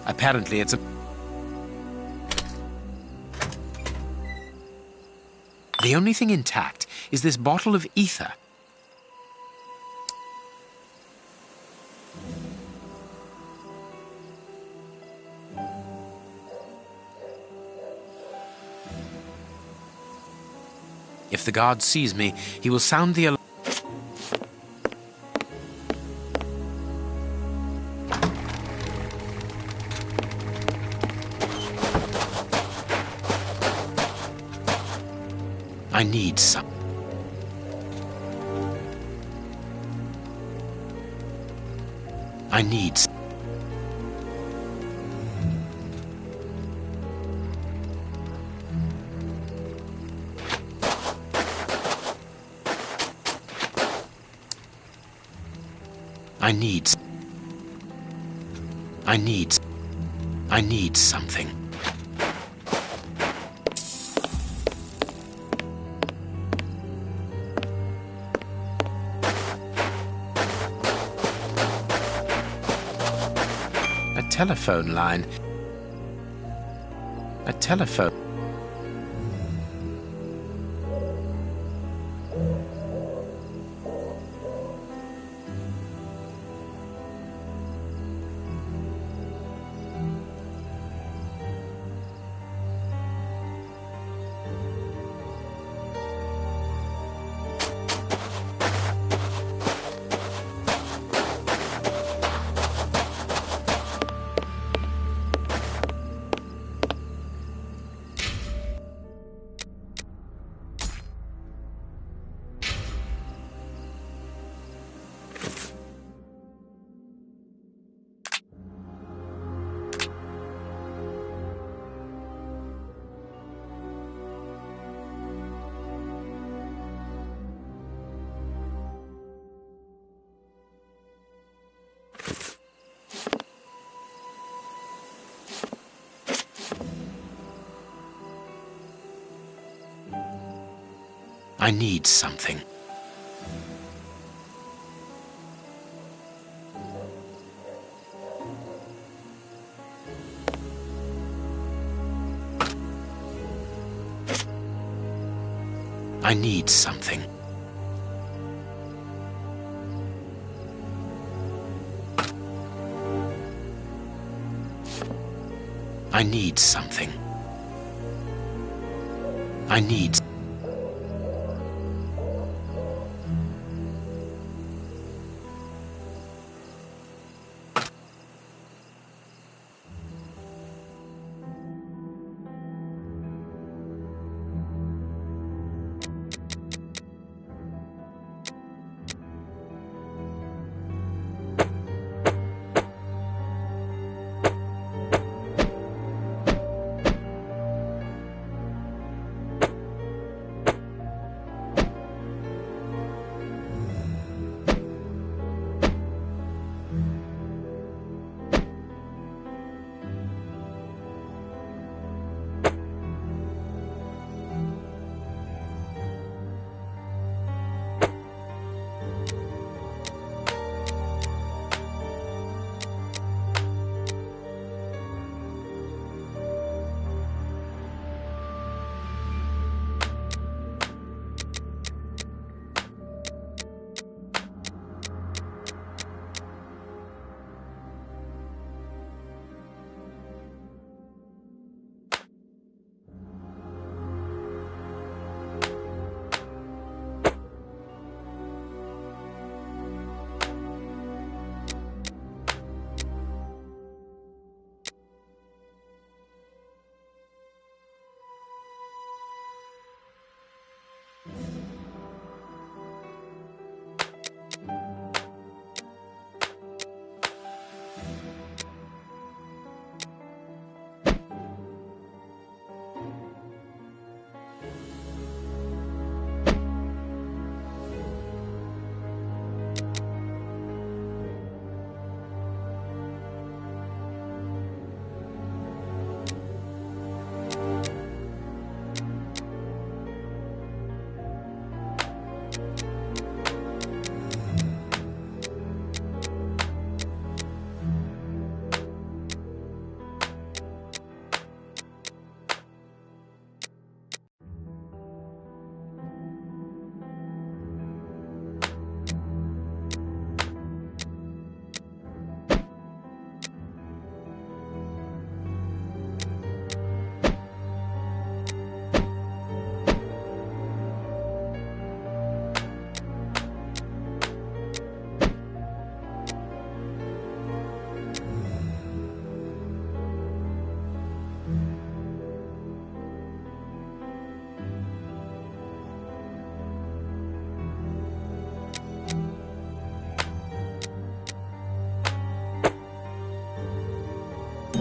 Apparently it's a... The only thing intact is this bottle of ether. If the guard sees me, he will sound the alarm. I need some. I need some. I need something. A telephone line. A telephone. I need something. I need something. I need something. I need...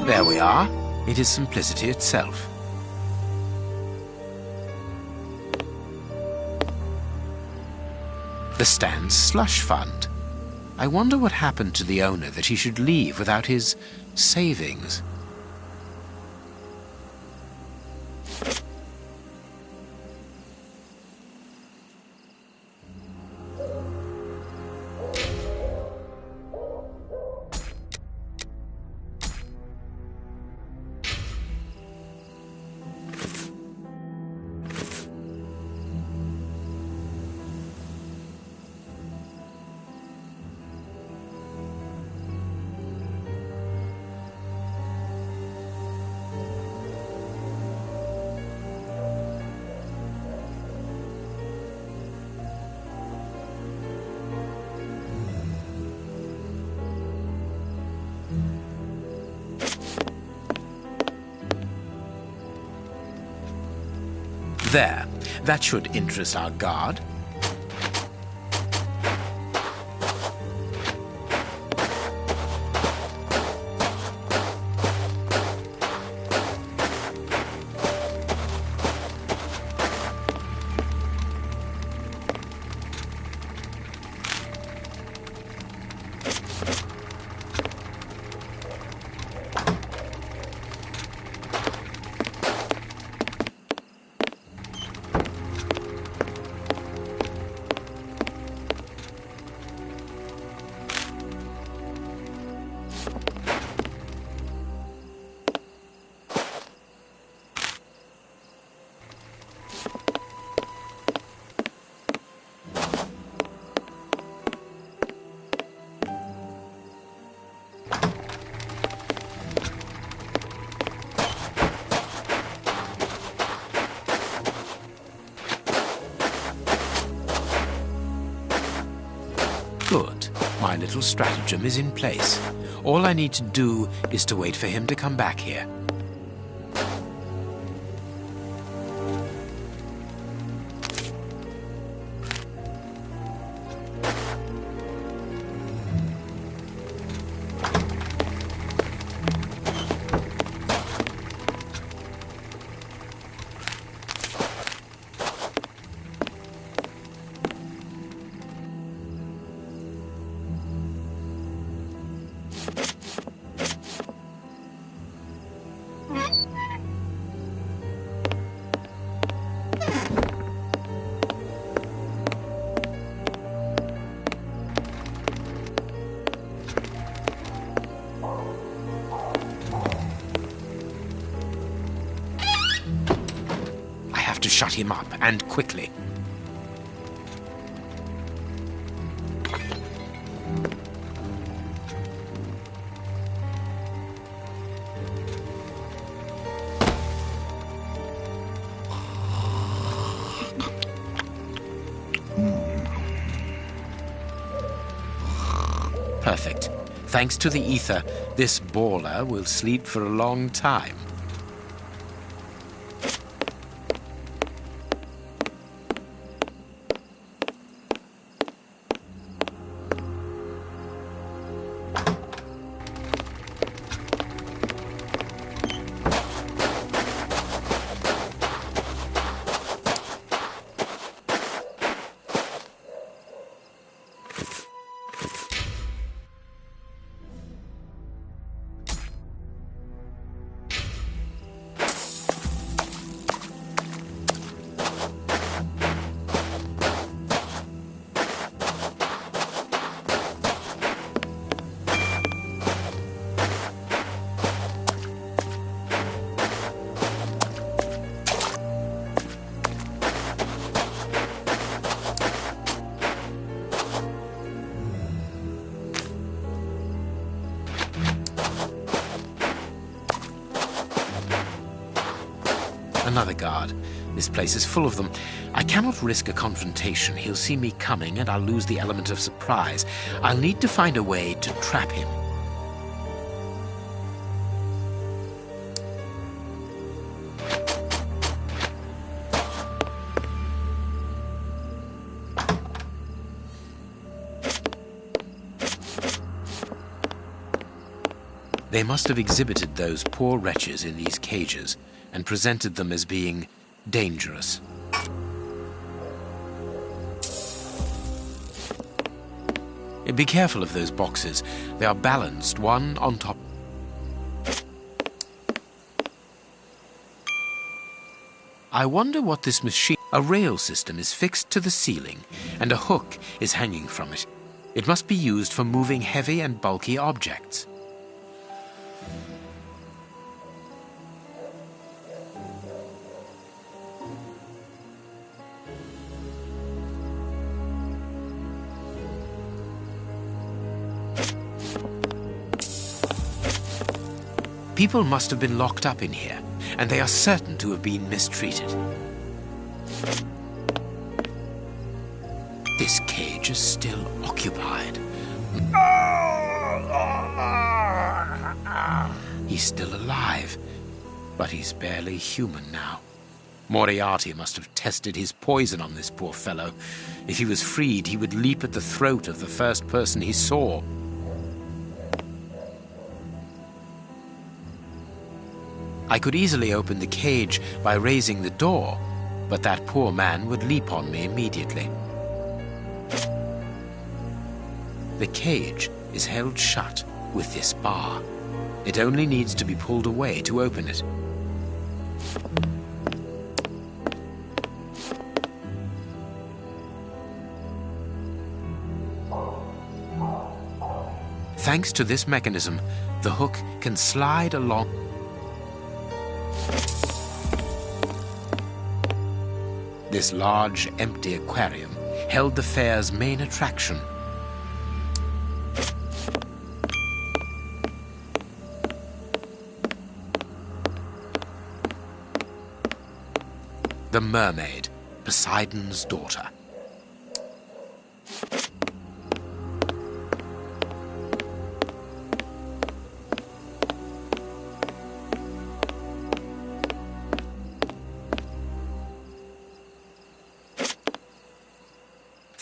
There we are. It is simplicity itself. The Stan's slush fund. I wonder what happened to the owner that he should leave without his savings. There. That should interest our guard. Good. My little stratagem is in place. All I need to do is to wait for him to come back here. To shut him up, and quickly. Perfect. Thanks to the ether, this baller will sleep for a long time. Another guard. This place is full of them. I cannot risk a confrontation. He'll see me coming and I'll lose the element of surprise. I'll need to find a way to trap him. They must have exhibited those poor wretches in these cages and presented them as being dangerous. Be careful of those boxes. They are balanced, one on top. I wonder what this machine... A rail system is fixed to the ceiling, and a hook is hanging from it. It must be used for moving heavy and bulky objects. People must have been locked up in here, and they are certain to have been mistreated. This cage is still occupied. He's still alive, but he's barely human now. Moriarty must have tested his poison on this poor fellow. If he was freed, he would leap at the throat of the first person he saw. I could easily open the cage by raising the door, but that poor man would leap on me immediately. The cage is held shut with this bar. It only needs to be pulled away to open it. Thanks to this mechanism, the hook can slide along. This large, empty aquarium held the fair's main attraction. The mermaid, Poseidon's daughter.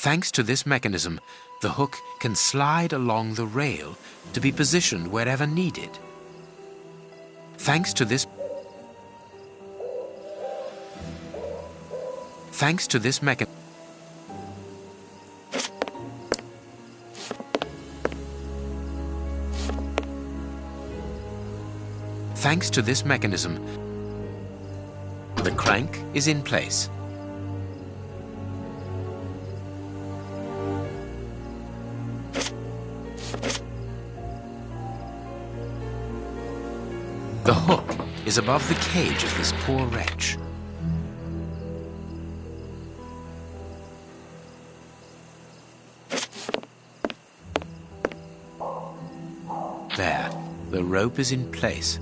Thanks to this mechanism, the hook can slide along the rail to be positioned wherever needed. Thanks to this mechanism, the crank is in place. The hook is above the cage of this poor wretch. There, the rope is in place.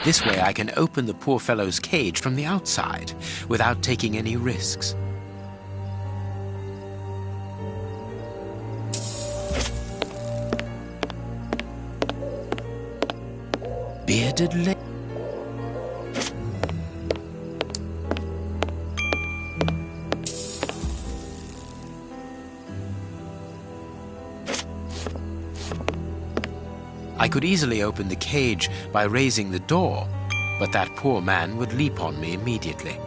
This way I can open the poor fellow's cage from the outside without taking any risks. Bearded lady. I could easily open the cage by raising the door, but that poor man would leap on me immediately.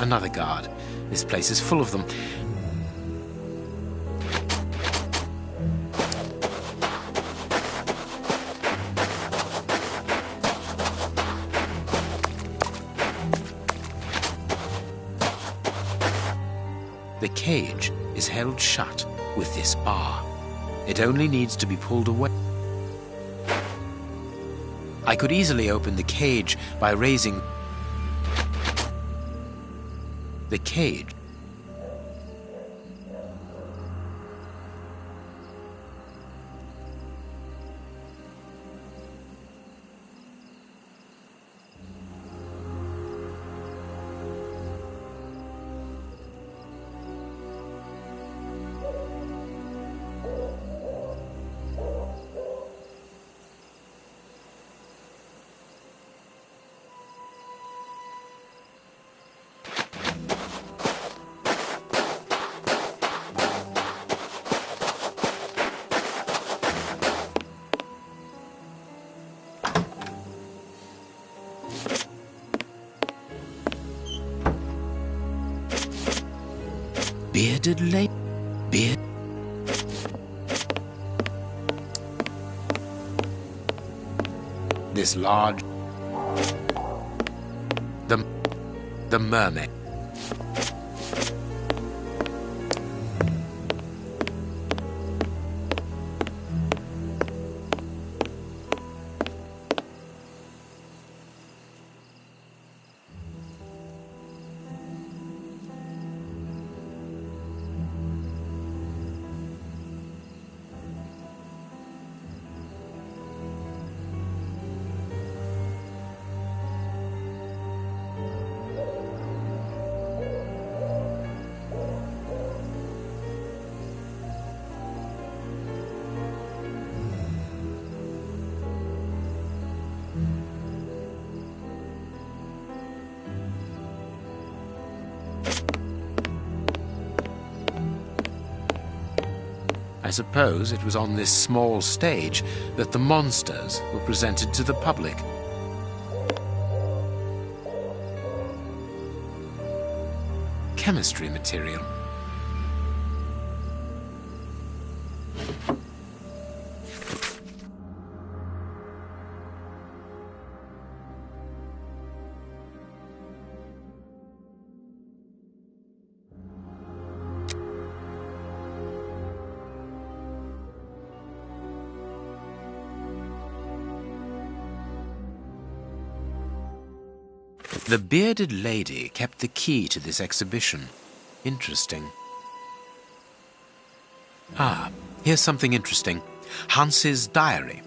Another guard. This place is full of them. The cage is held shut with this bar. It only needs to be pulled away. I could easily open the cage by raising the cage. Bearded lady. Beard. This large. The mermaid. I suppose it was on this small stage that the monsters were presented to the public. Chemistry material. The bearded lady kept the key to this exhibition. Interesting. Ah, here's something interesting. Hans's diary.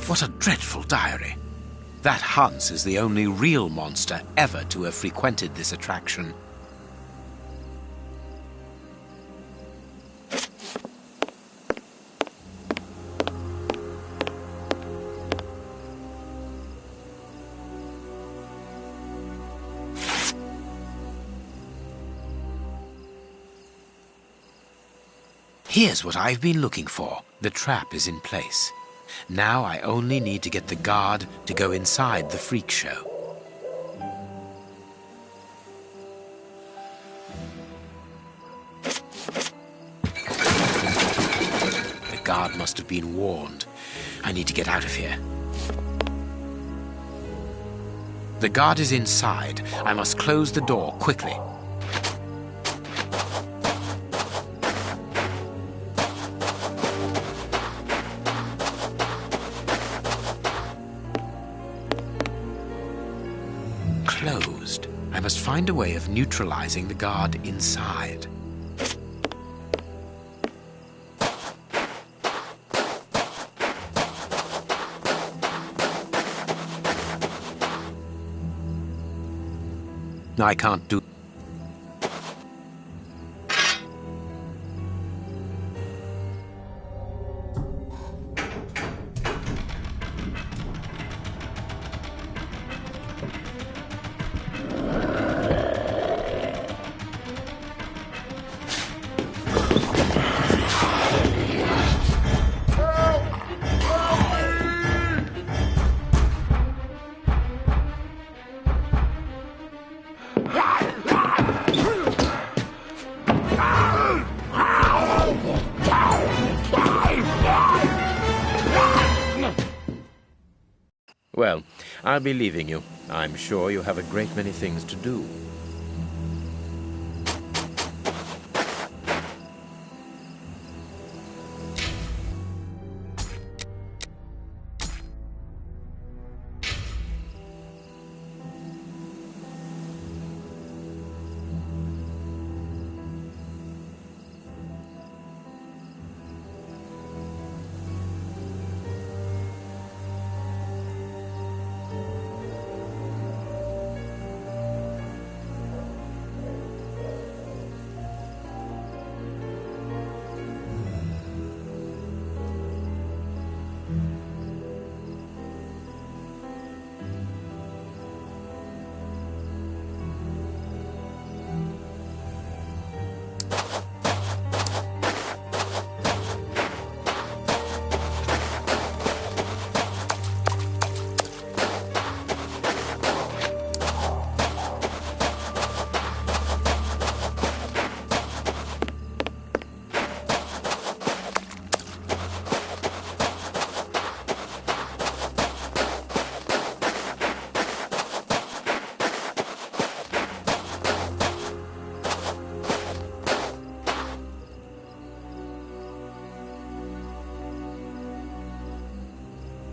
What a dreadful diary. That Hans is the only real monster ever to have frequented this attraction. Here's what I've been looking for. The trap is in place. Now I only need to get the guard to go inside the freak show. The guard must have been warned. I need to get out of here. The guard is inside. I must close the door quickly. Closed. I must find a way of neutralizing the guard inside. I can't do. Well, I'll be leaving you. I'm sure you have a great many things to do.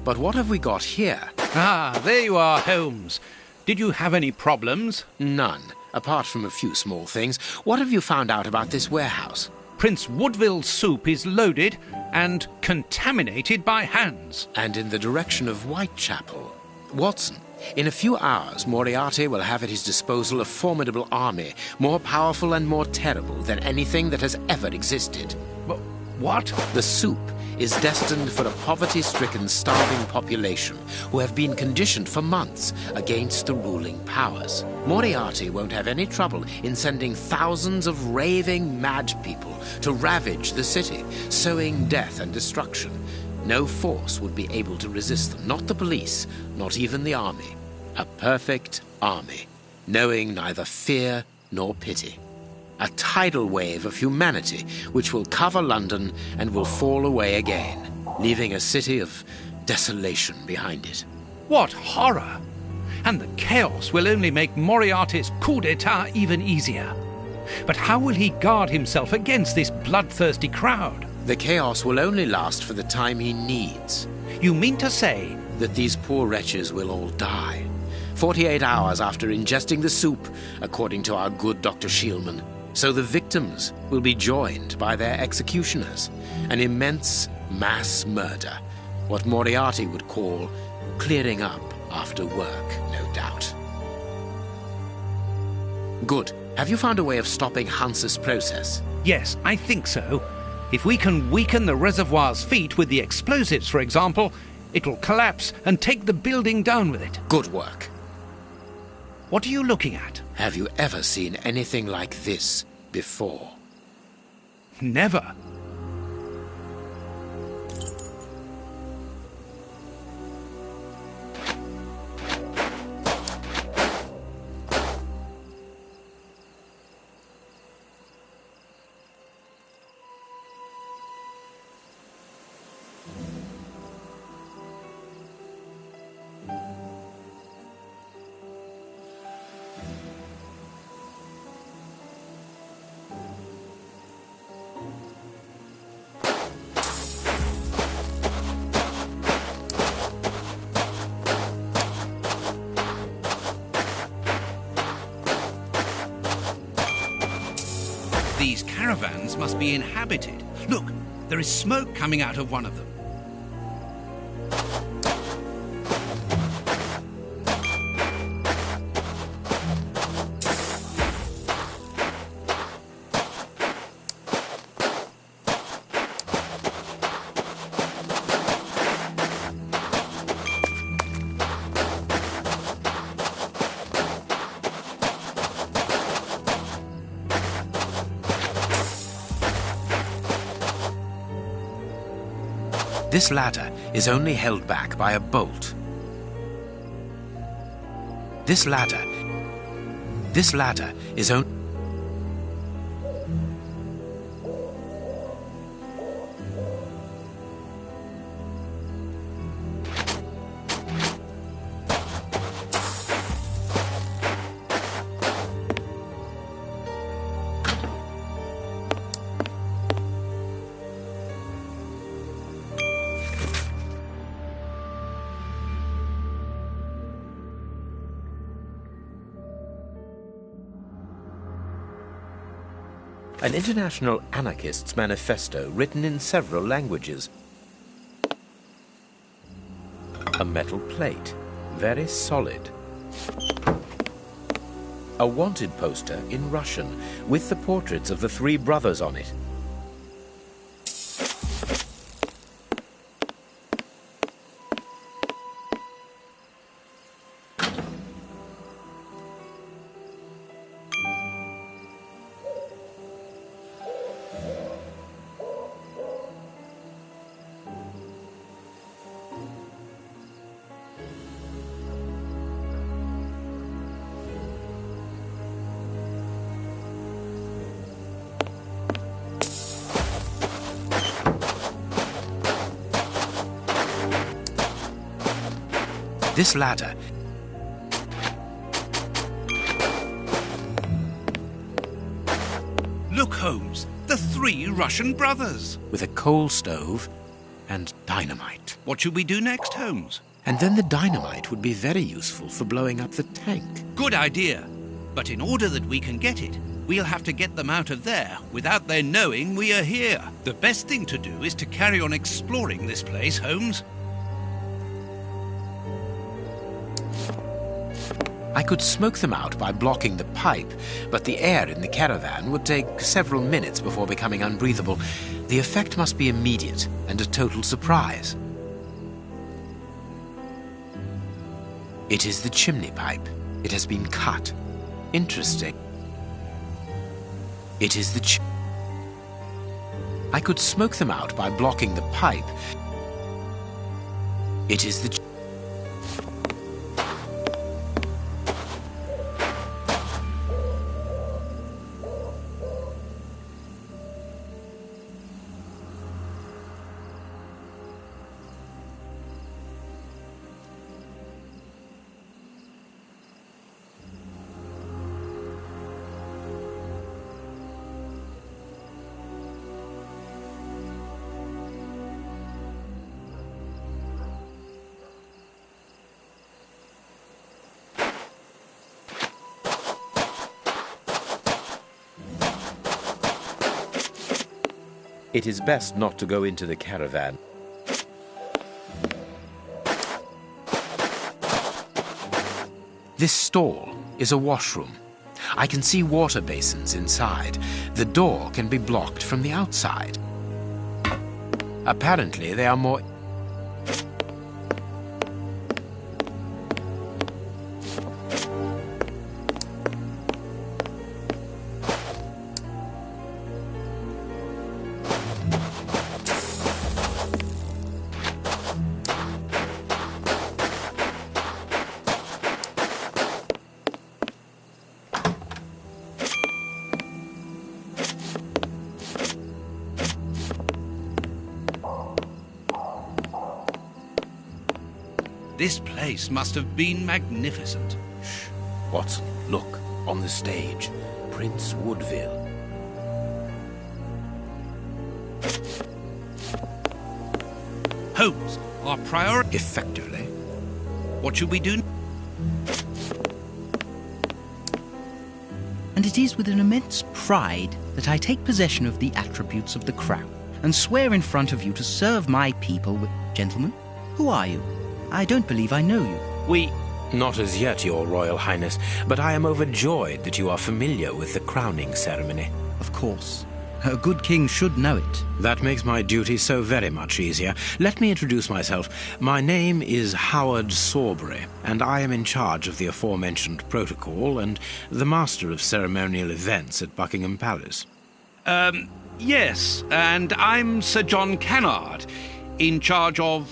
But what have we got here? Ah, there you are, Holmes. Did you have any problems? None, apart from a few small things. What have you found out about this warehouse? Prince Woodville's soup is loaded and contaminated by hands. And in the direction of Whitechapel. Watson, in a few hours, Moriarty will have at his disposal a formidable army, more powerful and more terrible than anything that has ever existed. What? The soup is destined for a poverty-stricken, starving population who have been conditioned for months against the ruling powers. Moriarty won't have any trouble in sending thousands of raving mad people to ravage the city, sowing death and destruction. No force would be able to resist them, not the police, not even the army. A perfect army, knowing neither fear nor pity. A tidal wave of humanity which will cover London and will fall away again, leaving a city of desolation behind it. What horror! And the chaos will only make Moriarty's coup d'etat even easier. But how will he guard himself against this bloodthirsty crowd? The chaos will only last for the time he needs. You mean to say that these poor wretches will all die 48 hours after ingesting the soup, according to our good Dr. Shielman. So the victims will be joined by their executioners. An immense mass murder. What Moriarty would call clearing up after work, no doubt. Good. Have you found a way of stopping Hans's process? Yes, I think so. If we can weaken the reservoir's feet with the explosives, for example, it'll collapse and take the building down with it. Good work. What are you looking at? Have you ever seen anything like this before? Never. These caravans must be inhabited. Look, there is smoke coming out of one of them. This ladder is only held back by a bolt. This ladder is only... An international anarchist's manifesto written in several languages. A metal plate, very solid. A wanted poster in Russian with the portraits of the three brothers on it. This ladder... Look, Holmes, the three Russian brothers. with a coal stove and dynamite. What should we do next, Holmes? And then the dynamite would be very useful for blowing up the tank. Good idea. But in order that we can get it, we'll have to get them out of there without their knowing we are here. The best thing to do is to carry on exploring this place, Holmes. I could smoke them out by blocking the pipe, but the air in the caravan would take several minutes before becoming unbreathable. The effect must be immediate and a total surprise. It is the chimney pipe. It has been cut. Interesting. It is the I could smoke them out by blocking the pipe. It is the It is best not to go into the caravan. This stall is a washroom. I can see water basins inside. The door can be blocked from the outside. Apparently, they are more... This place must have been magnificent. Shh. Watson, look, on the stage. Prince Woodville. Holmes, our priority... Effectively. What should we do? And it is with an immense pride that I take possession of the attributes of the crown and swear in front of you to serve my people with... Gentlemen, who are you? I don't believe I know you. We... Not as yet, Your Royal Highness, but I am overjoyed that you are familiar with the crowning ceremony. Of course. A good king should know it. That makes my duty so very much easier. Let me introduce myself. My name is Howard Sawbury, and I am in charge of the aforementioned protocol and the master of ceremonial events at Buckingham Palace. Yes, and I'm Sir John Cannard, in charge of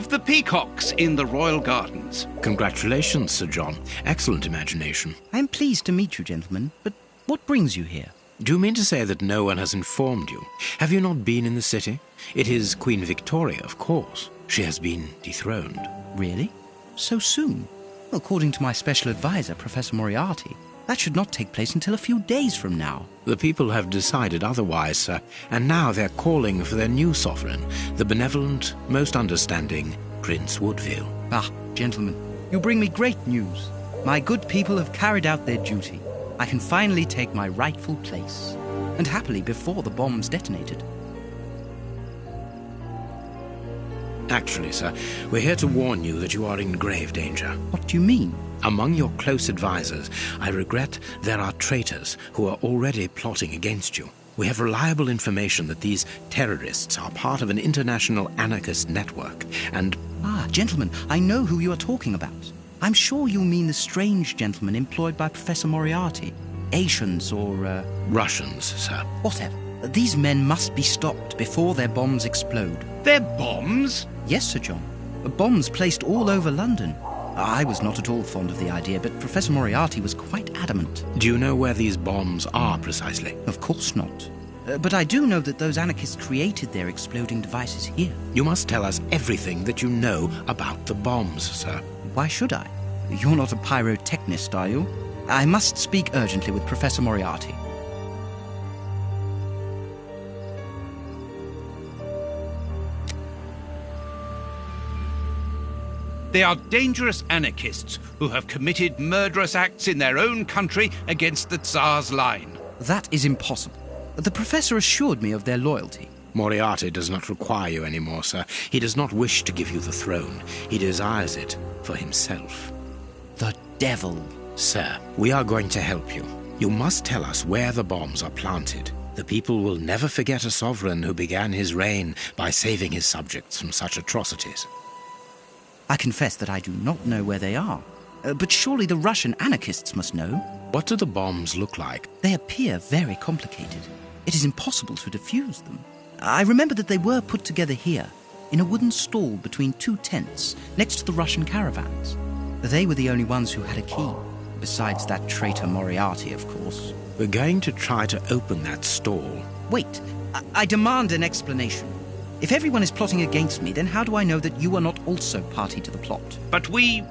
the peacocks in the royal gardens. Congratulations, Sir John. Excellent imagination. I am pleased to meet you, gentlemen, but what brings you here? Do you mean to say that no one has informed you? Have you not been in the city? It is Queen Victoria, of course. She has been dethroned. Really? So soon? According to my special advisor, Professor Moriarty, that should not take place until a few days from now. The people have decided otherwise, sir, and now they're calling for their new sovereign, the benevolent, most understanding Prince Woodville. Ah, gentlemen, you bring me great news. My good people have carried out their duty. I can finally take my rightful place, and happily before the bombs detonated. Actually, sir, we're here to warn you that you are in grave danger. What do you mean? Among your close advisors, I regret there are traitors who are already plotting against you. We have reliable information that these terrorists are part of an international anarchist network, and... Ah, gentlemen, I know who you are talking about. I'm sure you mean the strange gentleman employed by Professor Moriarty. Asians or, Russians, sir. Whatever. These men must be stopped before their bombs explode. Their bombs? Yes, Sir John. Bombs placed all over London. I was not at all fond of the idea, but Professor Moriarty was quite adamant. Do you know where these bombs are precisely? Of course not. But I do know that those anarchists created their exploding devices here. You must tell us everything that you know about the bombs, sir. Why should I? You're not a pyrotechnist, are you? I must speak urgently with Professor Moriarty. They are dangerous anarchists who have committed murderous acts in their own country against the Tsar's line. That is impossible. The Professor assured me of their loyalty. Moriarty does not require you anymore, sir. He does not wish to give you the throne. He desires it for himself. The devil. Sir, we are going to help you. You must tell us where the bombs are planted. The people will never forget a sovereign who began his reign by saving his subjects from such atrocities. I confess that I do not know where they are. But surely the Russian anarchists must know. What do the bombs look like? They appear very complicated. It is impossible to defuse them. I remember that they were put together here, in a wooden stall between two tents, next to the Russian caravans. They were the only ones who had a key, besides that traitor Moriarty, of course. We're going to try to open that stall. Wait, I demand an explanation. If everyone is plotting against me, then how do I know that you are not also party to the plot? But we...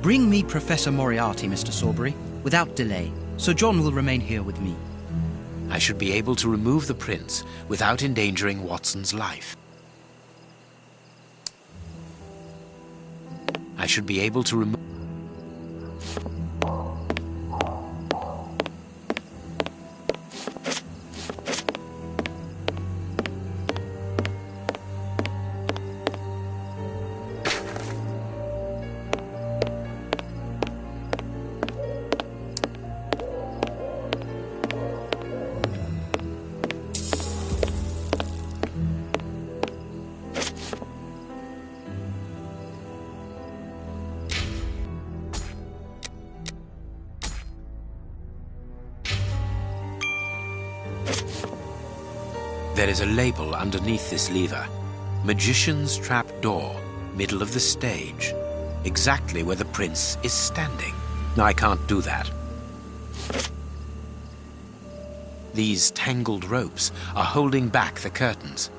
Bring me Professor Moriarty, Mr. Sawbury, without delay. Sir John will remain here with me. I should be able to remove the prince without endangering Watson's life. I should be able to remove... There is a label underneath this lever. Magician's Trap Door, middle of the stage. Exactly where the prince is standing. I can't do that. These tangled ropes are holding back the curtains.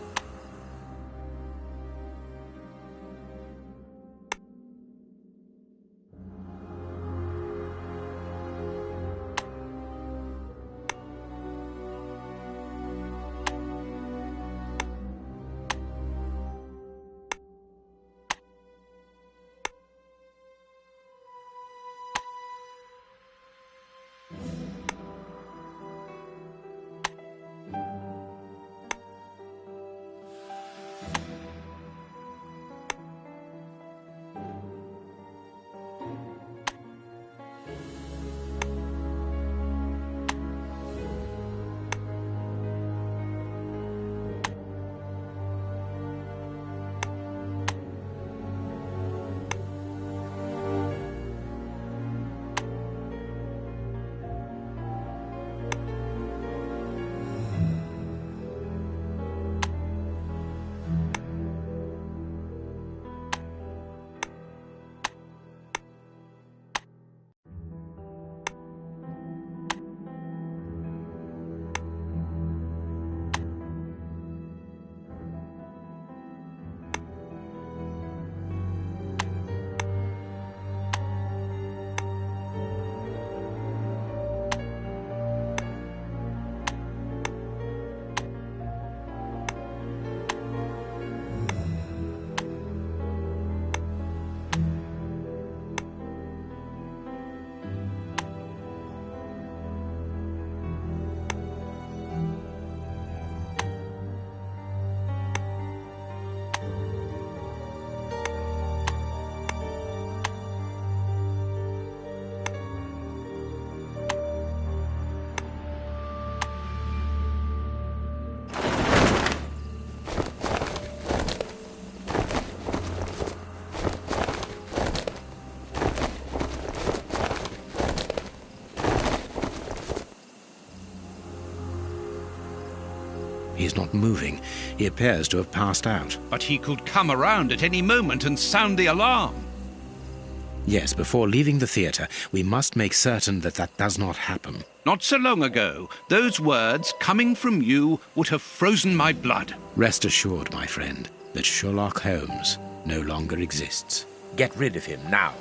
He is not moving. He appears to have passed out. But he could come around at any moment and sound the alarm. Yes, before leaving the theatre, we must make certain that that does not happen. Not so long ago, those words coming from you would have frozen my blood. Rest assured, my friend, that Sherlock Holmes no longer exists. Get rid of him now.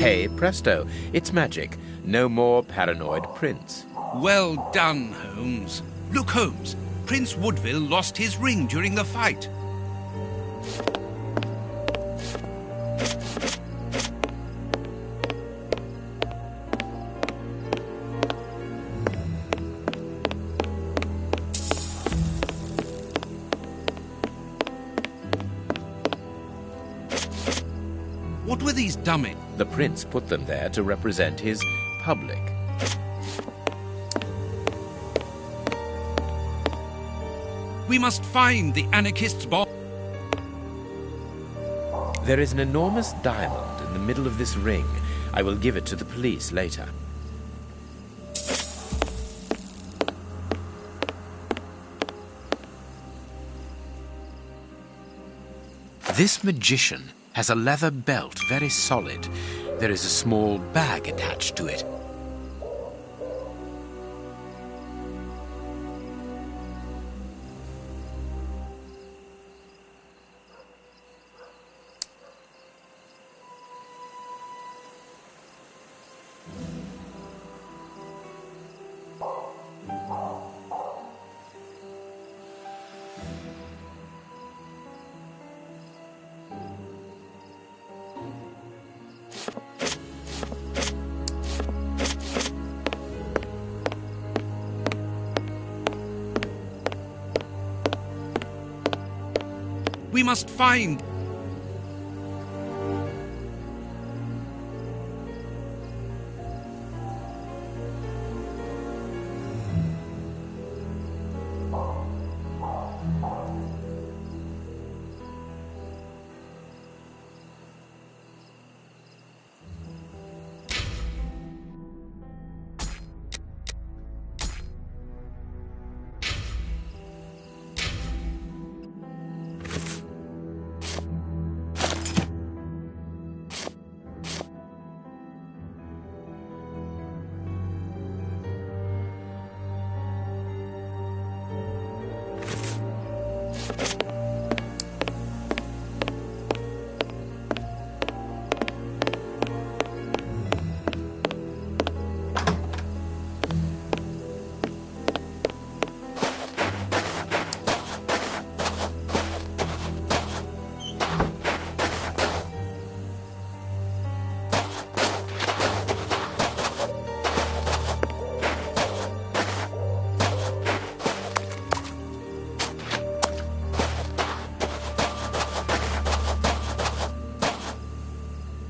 Hey, presto, it's magic. No more paranoid Prince. Well done, Holmes. Look, Holmes, Prince Woodville lost his ring during the fight. What were these dummies? The prince put them there to represent his public. We must find the anarchists' boss. There is an enormous diamond in the middle of this ring. I will give it to the police later. This magician has a leather belt, very solid. There is a small bag attached to it. We must find...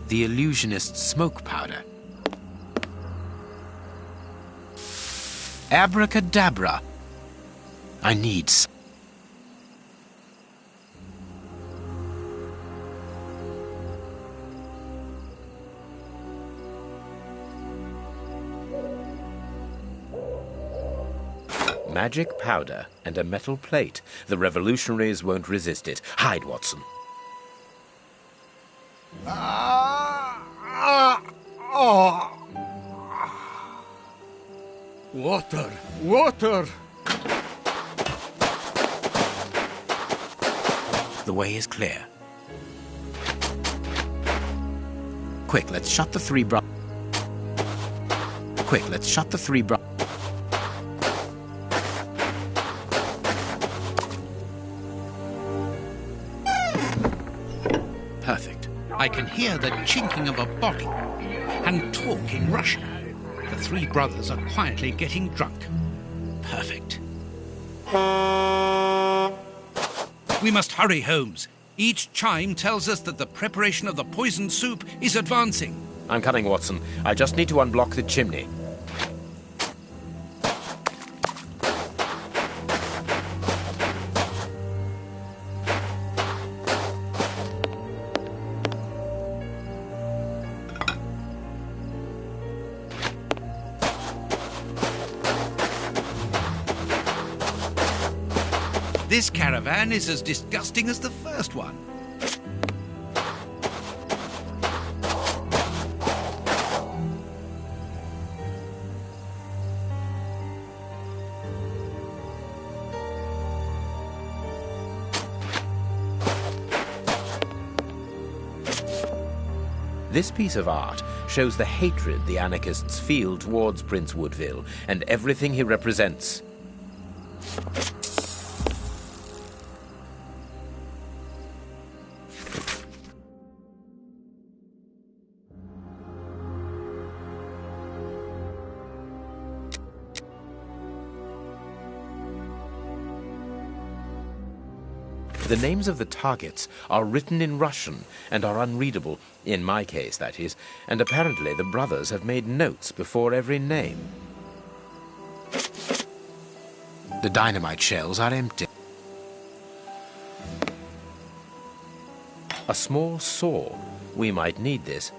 The illusionist's smoke powder. Abracadabra. I need some. Magic powder and a metal plate. The revolutionaries won't resist it. Hide, Watson. Water! Water! The way is clear. Quick, let's shut the three bro... Quick, let's shut the three bro... Perfect. I can hear the chinking of a bottle and talk in Russian. The three brothers are quietly getting drunk. Perfect. We must hurry, Holmes. Each chime tells us that the preparation of the poisoned soup is advancing. I'm coming, Watson. I just need to unblock the chimney. This caravan is as disgusting as the first one. This piece of art shows the hatred the anarchists feel towards Prince Woodville and everything he represents. The names of the targets are written in Russian and are unreadable, in my case, that is, and apparently the brothers have made notes before every name. The dynamite shells are empty. A small saw. We might need this.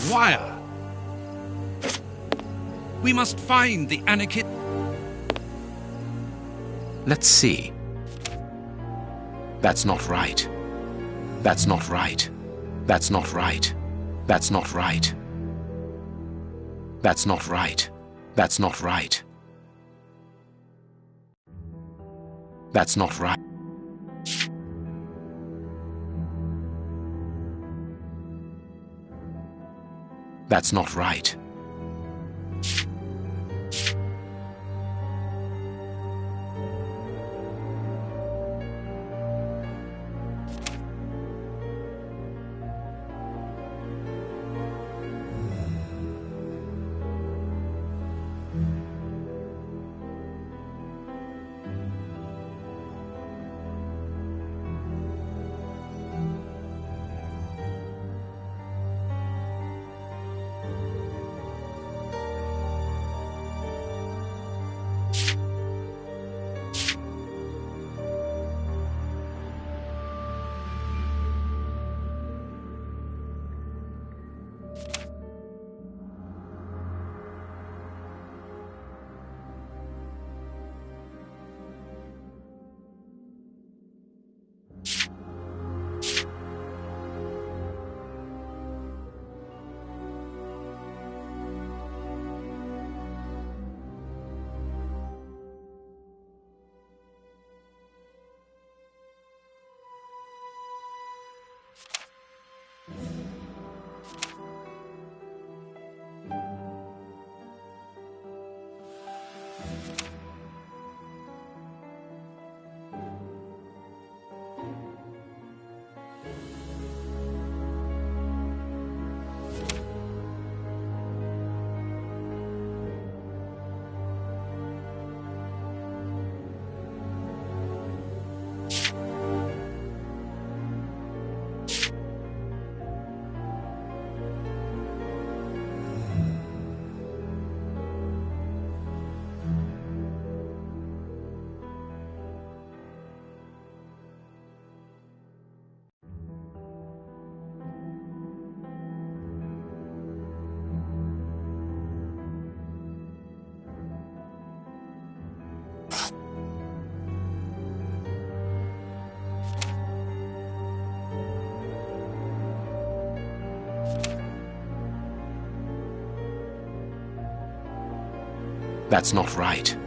Wire. We must find the anarchist. Let's see. That's not right. That's not right. That's not right. That's not right. That's not right. That's not right. That's not right. That's not right. That's not right.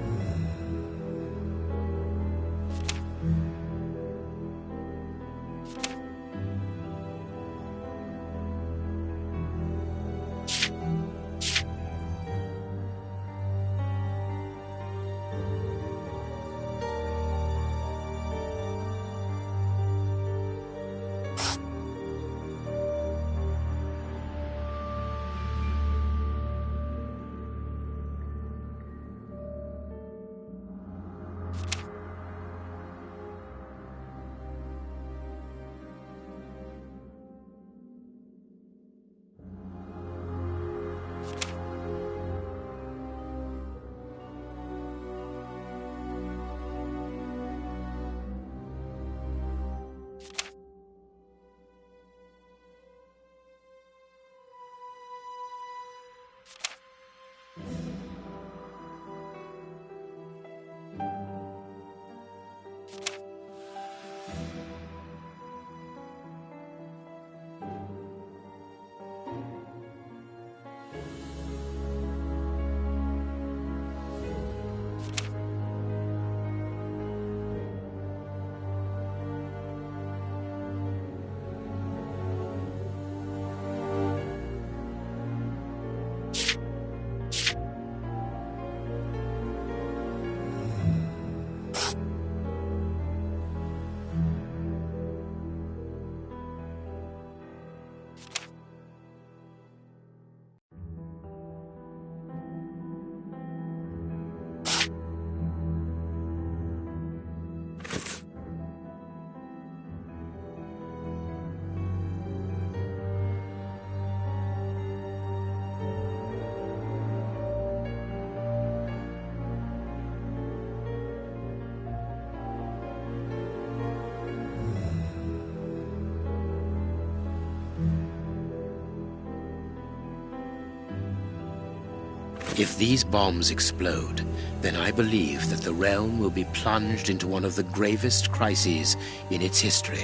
If these bombs explode, then I believe that the realm will be plunged into one of the gravest crises in its history.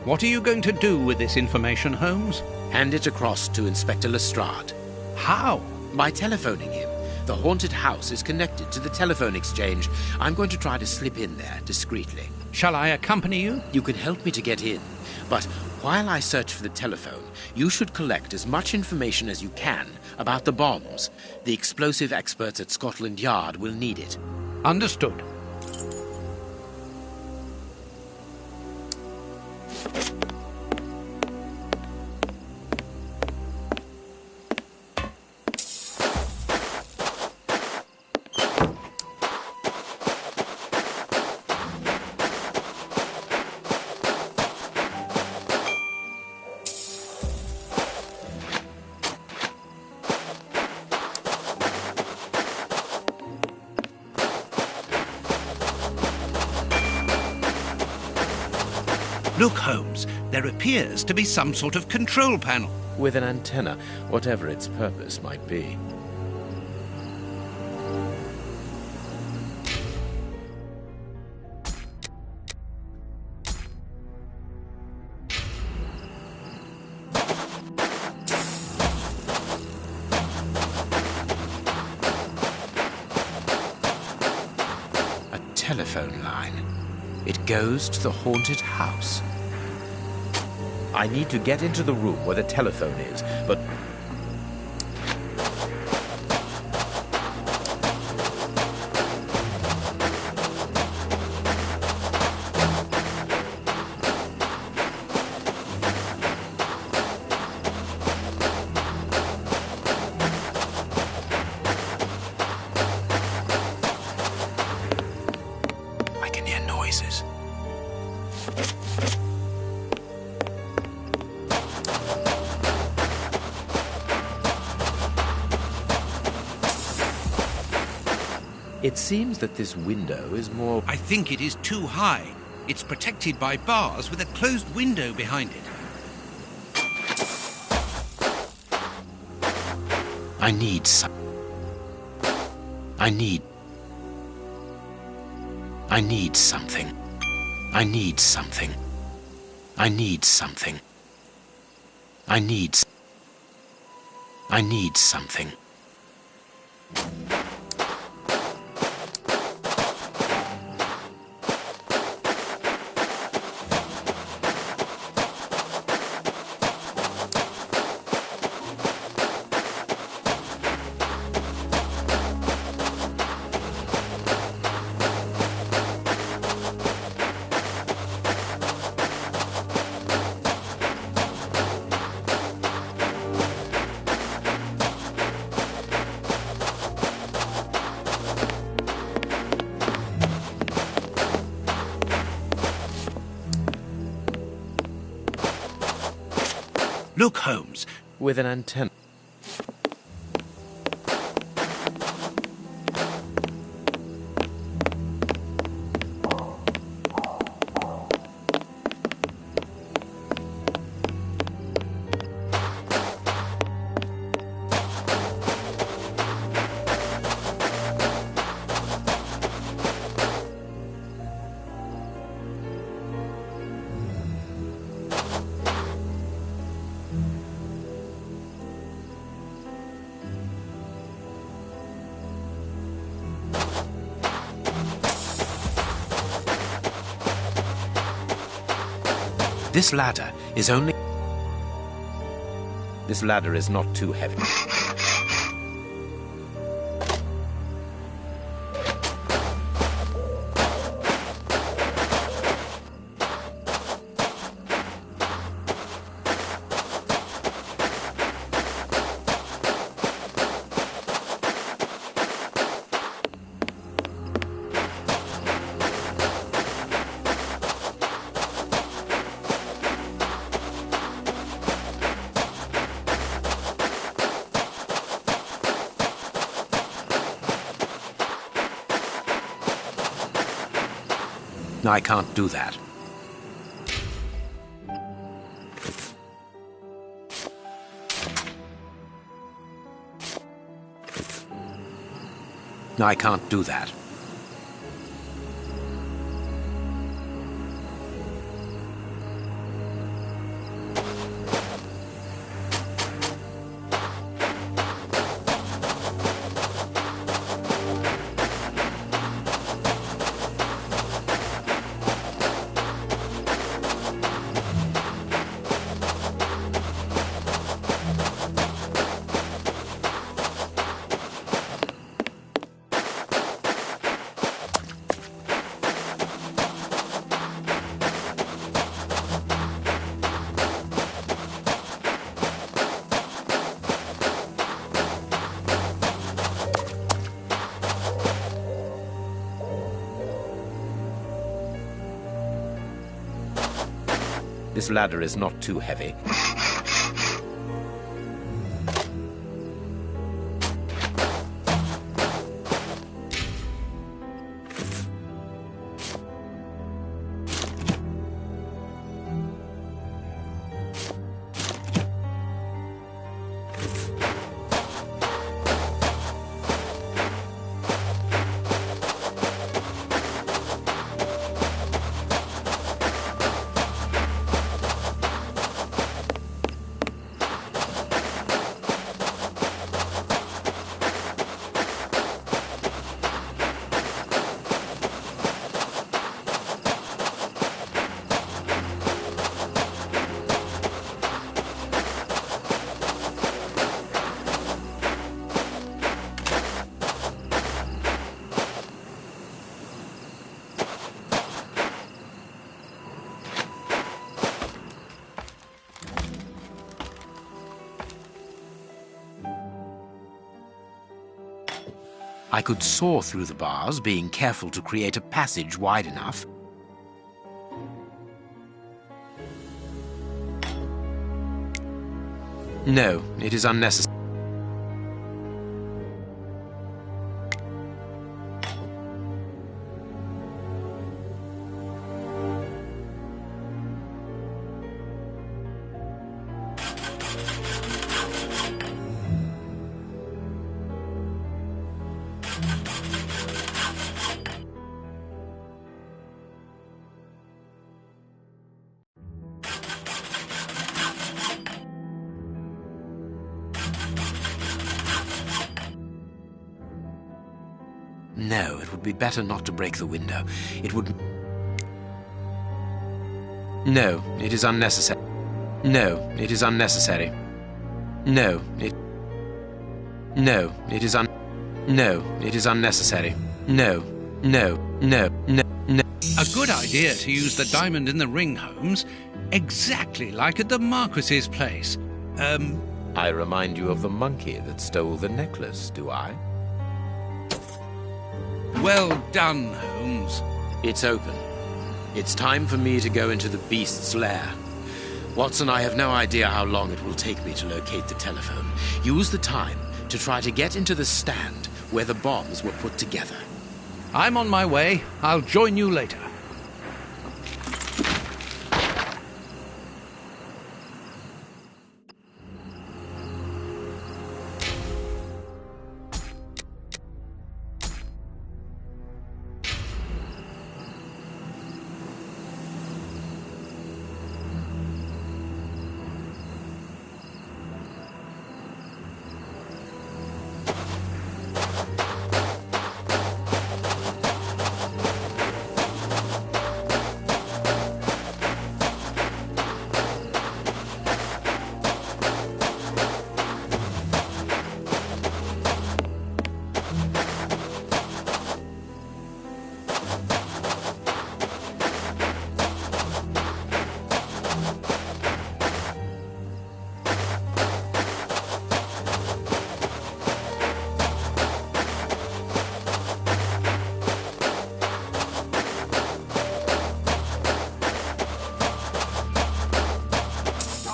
What are you going to do with this information, Holmes? Hand it across to Inspector Lestrade. How? By telephoning him. The haunted house is connected to the telephone exchange. I'm going to try to slip in there discreetly. Shall I accompany you? You can help me to get in, but while I search for the telephone, you should collect as much information as you can about the bombs. The explosive experts at Scotland Yard will need it. Understood. Look, Holmes, there appears to be some sort of control panel. With an antenna, whatever its purpose might be. A telephone line. It goes to the haunted house. I need to get into the room where the telephone is, but... I can hear noises. It seems that this window is more... I think it is too high. It's protected by bars with a closed window behind it. I need some... I need something. I need something. I need something. I need something. Look, Holmes. with an antenna. This ladder is only... This ladder is not too heavy. I can't do that. I can't do that. This ladder is not too heavy. I could saw through the bars, being careful to create a passage wide enough. No, it is unnecessary. No, it would be better not to break the window. It would... No, it is unnecessary. No, it is unnecessary. No, it... No, it is No, it is unnecessary. No, no, no, no, no. A good idea to use the diamond in the ring, Holmes. Exactly like at the Marquis's place. I remind you of the monkey that stole the necklace, do I? Well done, Holmes. It's open. It's time for me to go into the beast's lair. Watson, I have no idea how long it will take me to locate the telephone. Use the time to try to get into the stand where the bombs were put together. I'm on my way. I'll join you later.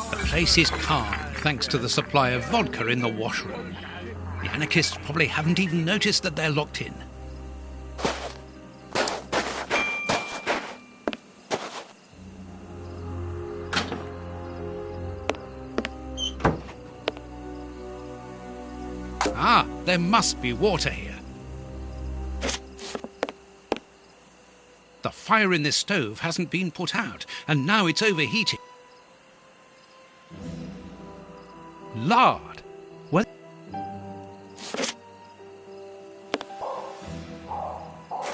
The place is calm, thanks to the supply of vodka in the washroom. The anarchists probably haven't even noticed that they're locked in. Ah, there must be water here. fire in this stove hasn't been put out, and now it's overheating. Lard. Well,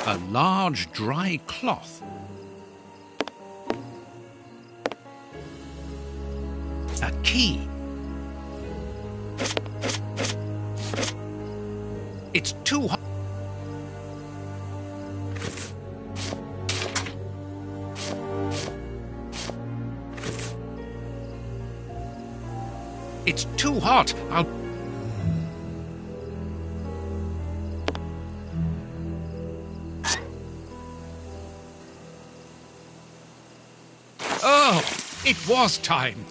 a large dry cloth. A key. It's too hot. It's too hot. Oh, it was time.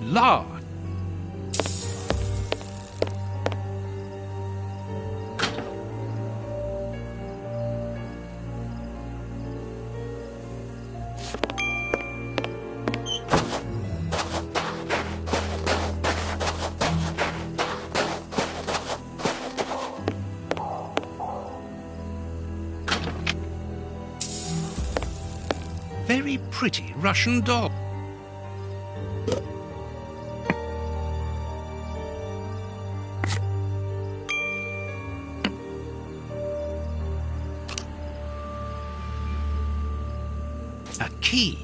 Lard. Very pretty Russian doll. A key.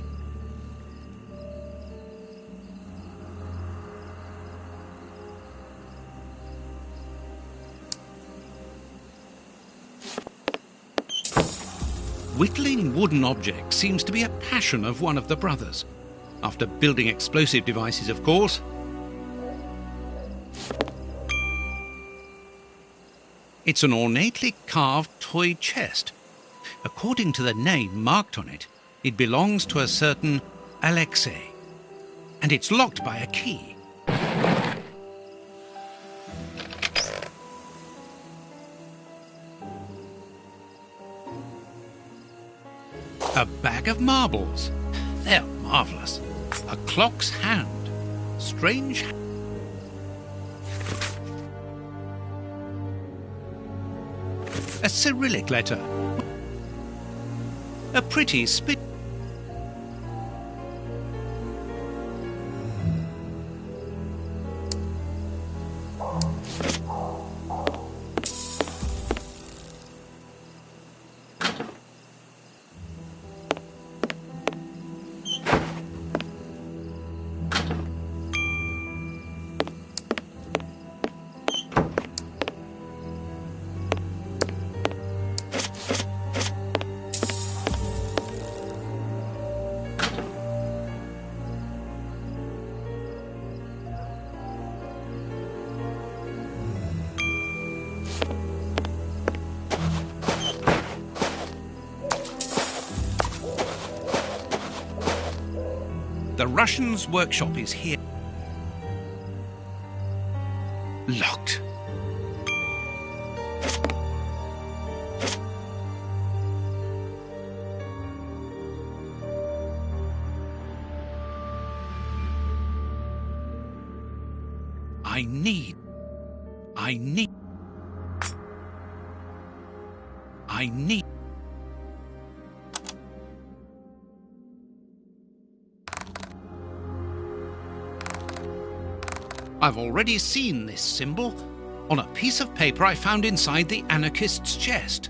Whittling wooden objects seems to be a passion of one of the brothers. After building explosive devices, of course. It's an ornately carved toy chest. According to the name marked on it, it belongs to a certain Alexei, and it's locked by a key. A bag of marbles. They're marvellous. A clock's hand. Strange. A Cyrillic letter. A pretty spit. The Russian's workshop is here. Locked. I need. I've already seen this symbol on a piece of paper I found inside the anarchist's chest.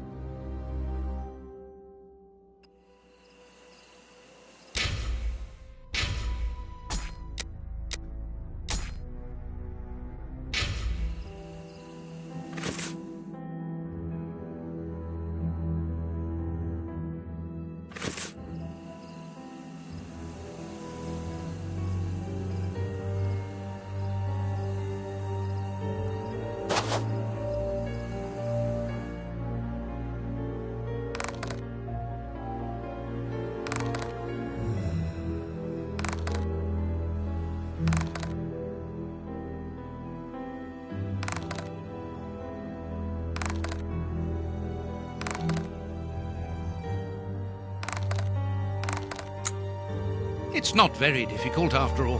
It's not very difficult after all.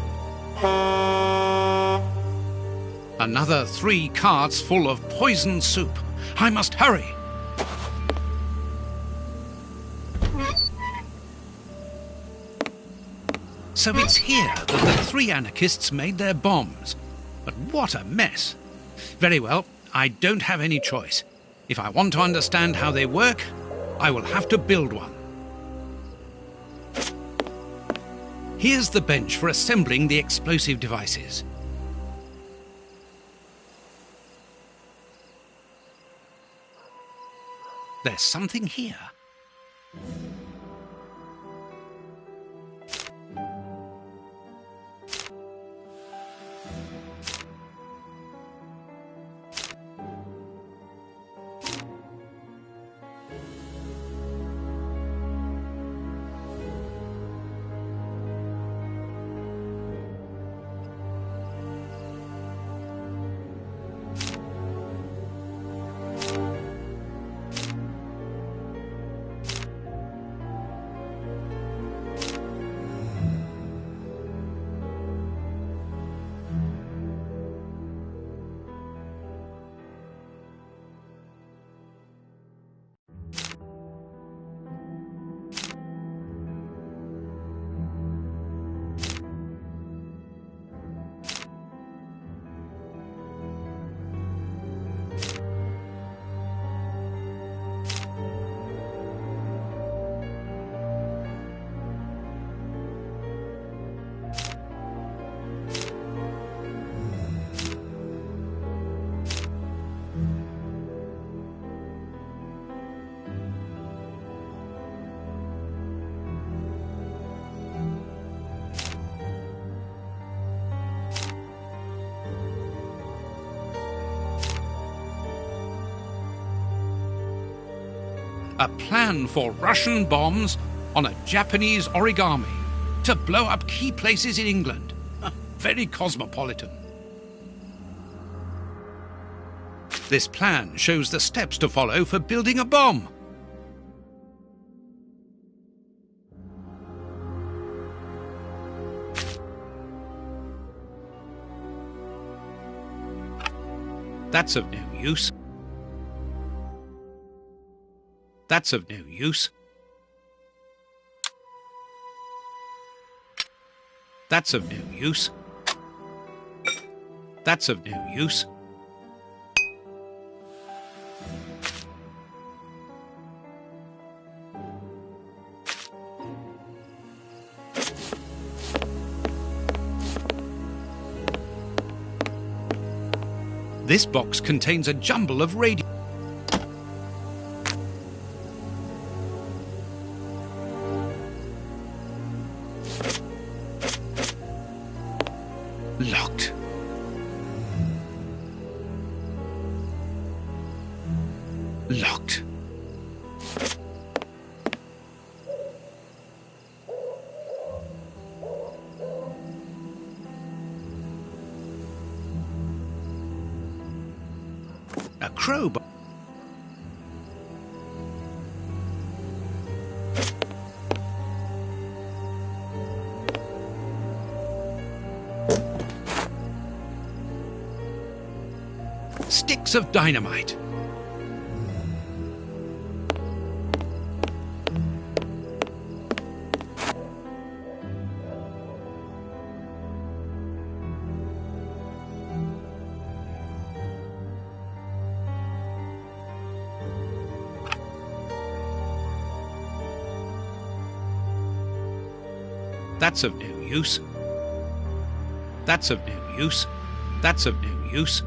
Another 3 carts full of poisoned soup. I must hurry. So it's here that the 3 anarchists made their bombs. But what a mess. Very well, I don't have any choice. If I want to understand how they work, I will have to build one. Here's the bench for assembling the explosive devices. There's something here. A plan for Russian bombs on a Japanese origami to blow up key places in England. Very cosmopolitan. This plan shows the steps to follow for building a bomb. That's of no use. That's of no use. That's of no use. That's of no use. This box contains a jumble of radio. Locked. Locked. A crowbar. Sticks of dynamite. That's of no use. That's of no use. That's of no use.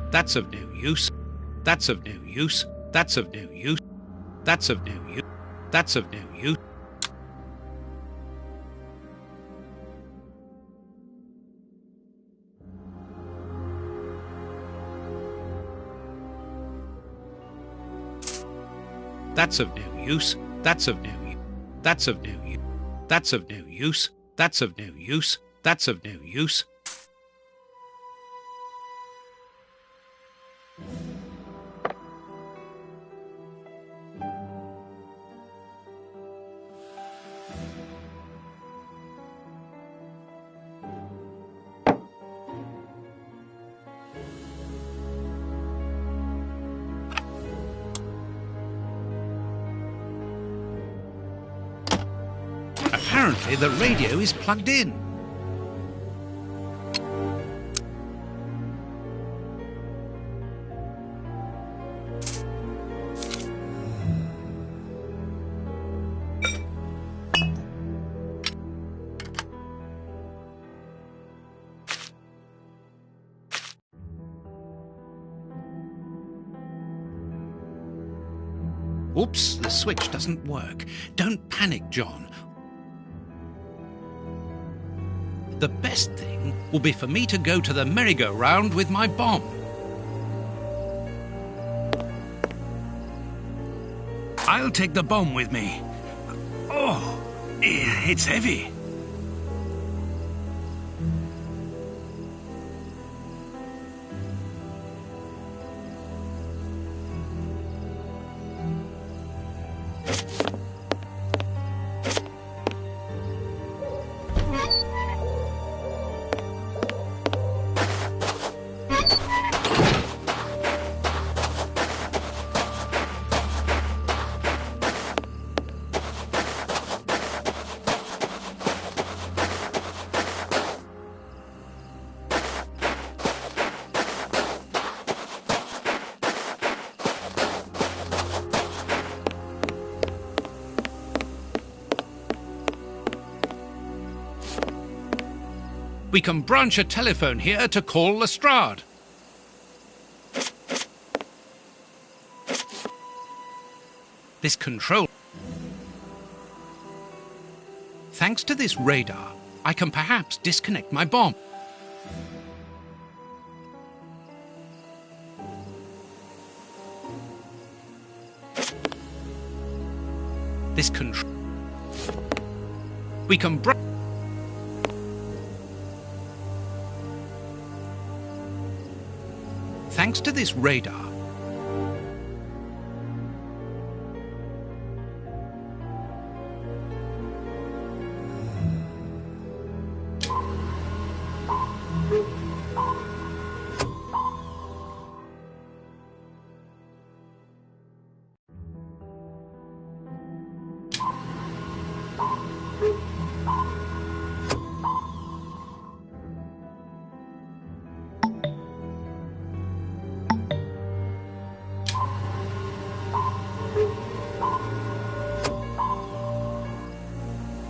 That's of no use. That's of no use. That's of no use. That's of no use. That's of no use. That's of no use. That's of no use. That's of no use. That's of no use. That's of no use. That's of no use. Apparently the radio is plugged in. Oops, the switch doesn't work. Don't panic, John. The best thing will be for me to go to the merry-go-round with my bomb. I'll take the bomb with me. Oh, it's heavy. We can branch a telephone here to call Lestrade. This control... Thanks to this radar, I can perhaps disconnect my bomb. This control... We can Thanks to this radar,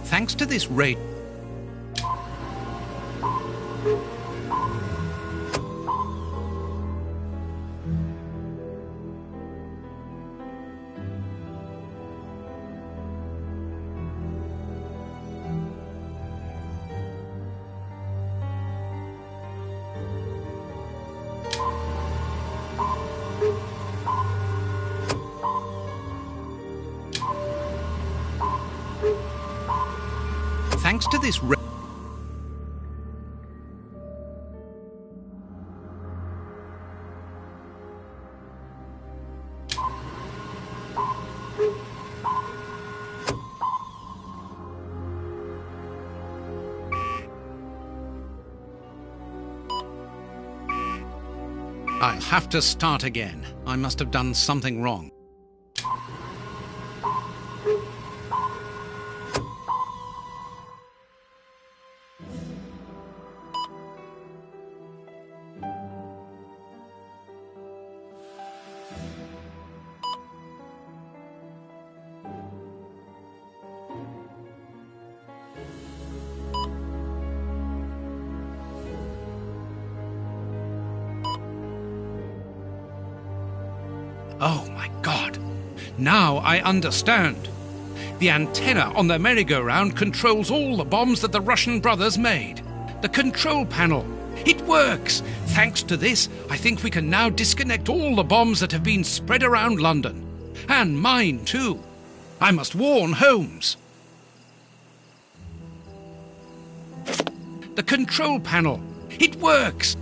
thanks to this radar, thanks to this I'll have to start again. I must have done something wrong. Oh my God! Now I understand. The antenna on the merry-go-round controls all the bombs that the Russian brothers made. The control panel. It works! Thanks to this, I think we can now disconnect all the bombs that have been spread around London. And mine too. I must warn Holmes. The control panel. It works!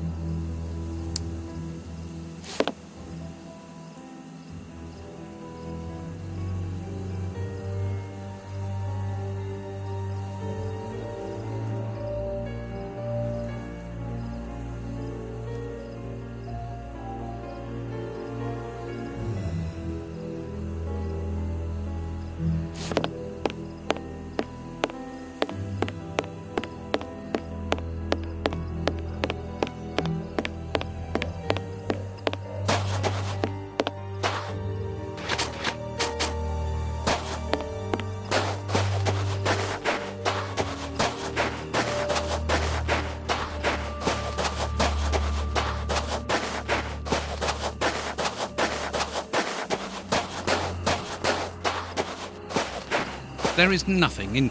There is nothing in...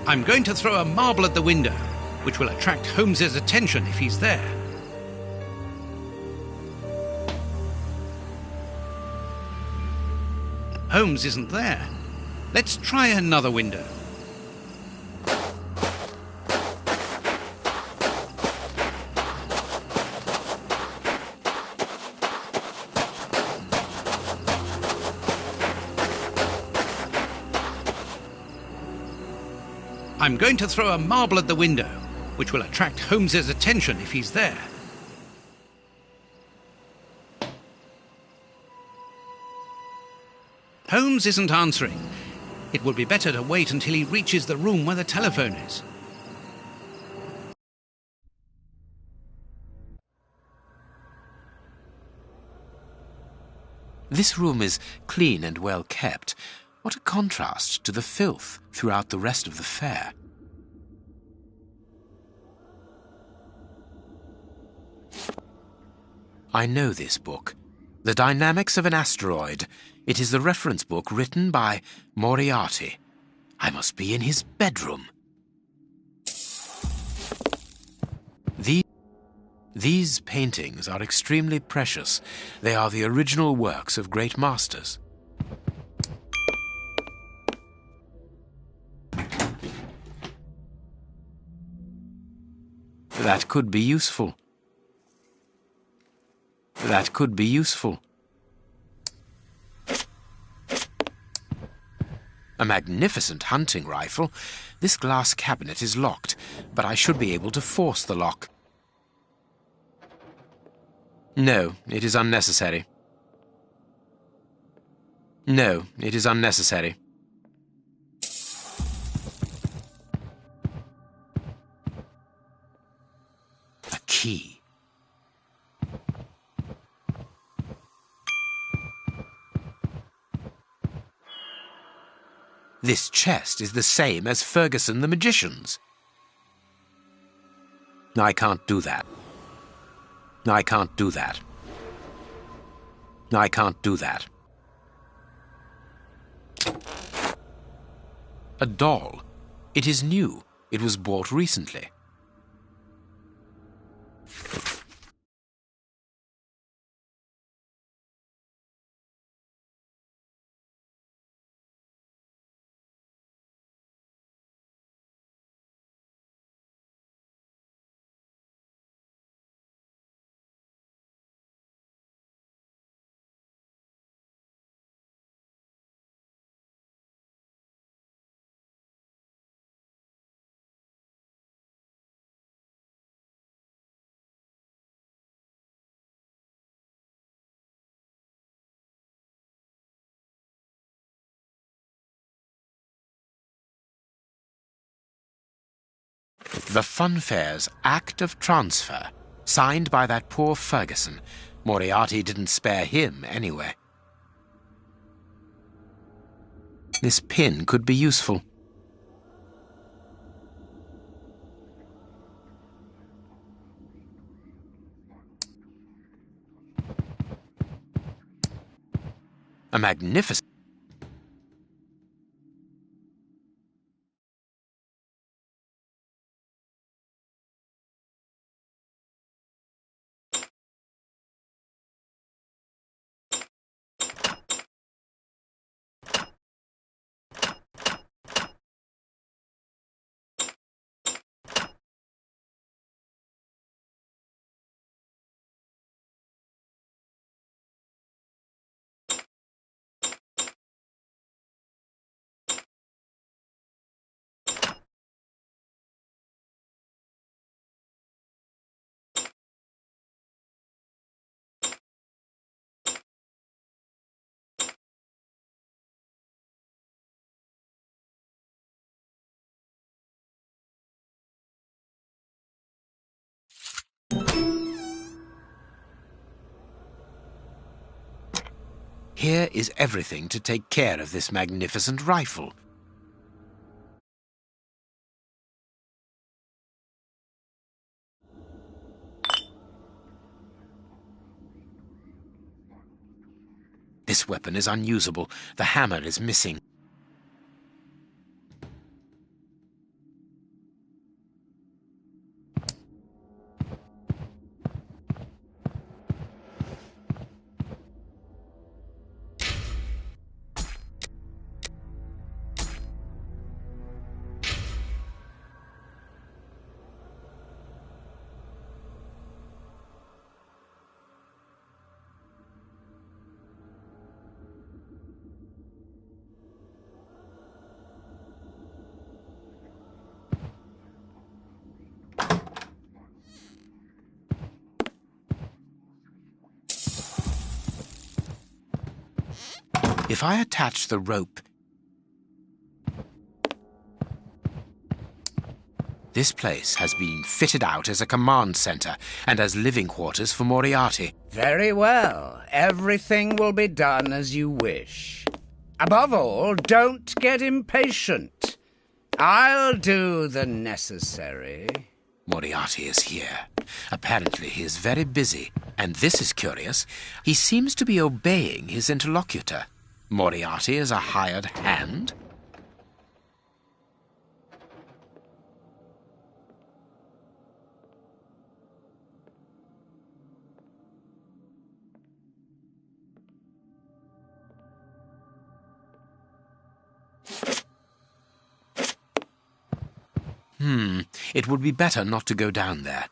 I'm going to throw a marble at the window, which will attract Holmes's attention if he's there. Holmes isn't there. Let's try another window. I'm going to throw a marble at the window, which will attract Holmes's attention if he's there. Holmes isn't answering. It would be better to wait until he reaches the room where the telephone is. This room is clean and well kept. What a contrast to the filth throughout the rest of the fair. I know this book, The Dynamics of an Asteroid. It is the reference book written by Moriarty. I must be in his bedroom. These paintings are extremely precious. They are the original works of great masters. That could be useful. That could be useful. A magnificent hunting rifle. This glass cabinet is locked, but I should be able to force the lock. No, it is unnecessary. No, it is unnecessary. A key. This chest is the same as Ferguson the magician's. I can't do that. I can't do that. I can't do that. A doll. It is new. It was bought recently. The Funfair's Act of Transfer, signed by that poor Ferguson. Moriarty didn't spare him anyway. This pin could be useful. A magnificent... Here is everything to take care of this magnificent rifle. This weapon is unusable. The hammer is missing. If I attach the rope... This place has been fitted out as a command center and as living quarters for Moriarty. Very well. Everything will be done as you wish. Above all, don't get impatient. I'll do the necessary. Moriarty is here. Apparently he is very busy, and this is curious. He seems to be obeying his interlocutor. Moriarty is a hired hand? It would be better not to go down there.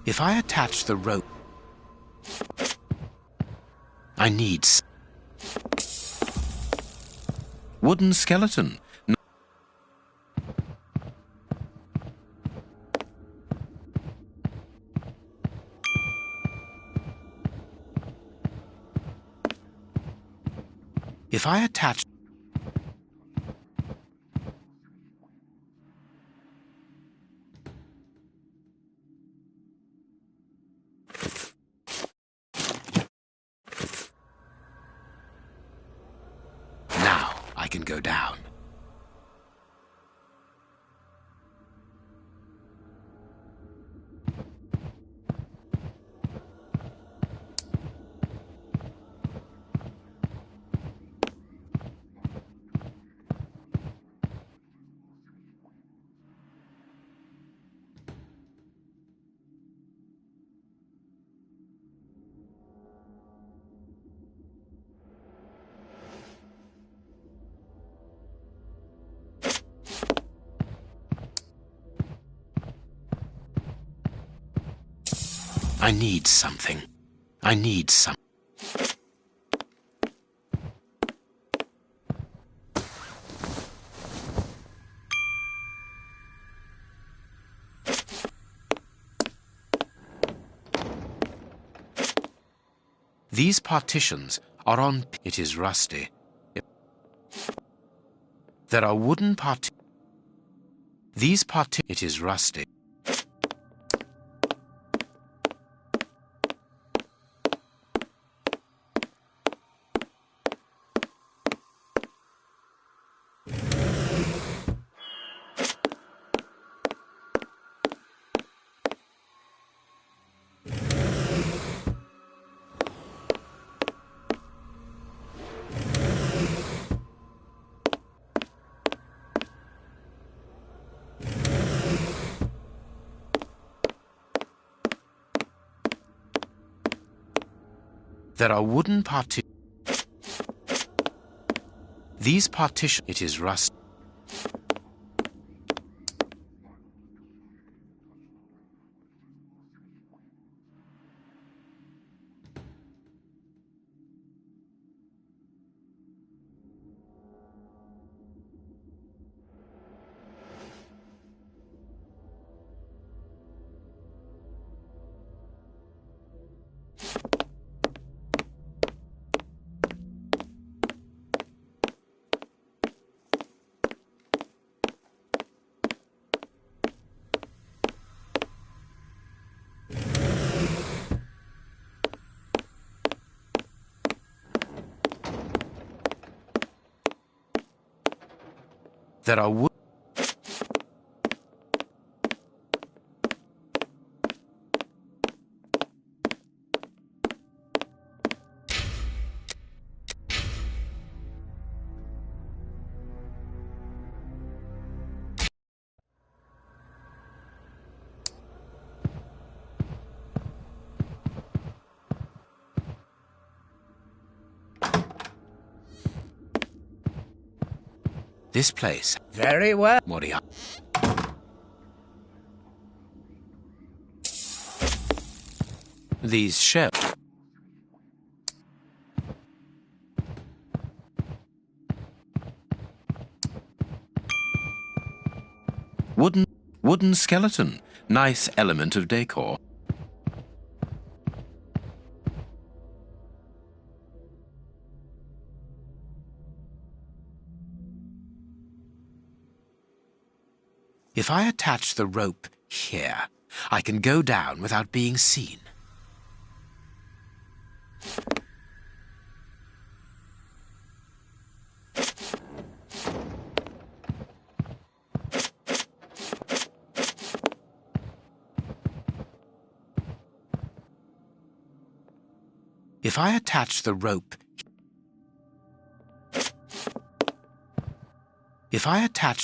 If I attach the rope... I need... Wooden skeleton. If I attach... Now I can go down. I need something. I need some... These partitions are on... It is rusty. There are wooden partitions. These partitions... It is rusty. There are wooden partitions. These partitions... It is rusty. There are wood... This place... Very well. Moriarty. These shelves... Wooden skeleton. Nice element of decor. If I attach the rope here, I can go down without being seen. If I attach the rope... If I attach...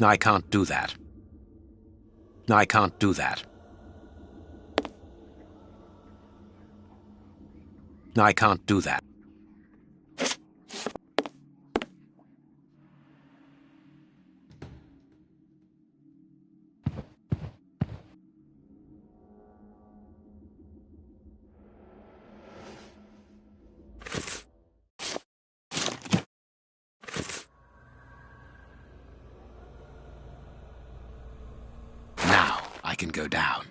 I can't do that. I can't do that. I can't do that. I can go down.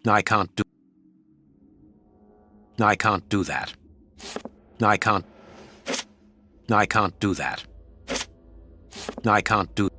I can't do... I can't do that. I can't do that. I can't do...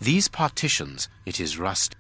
These partitions, it is rusty.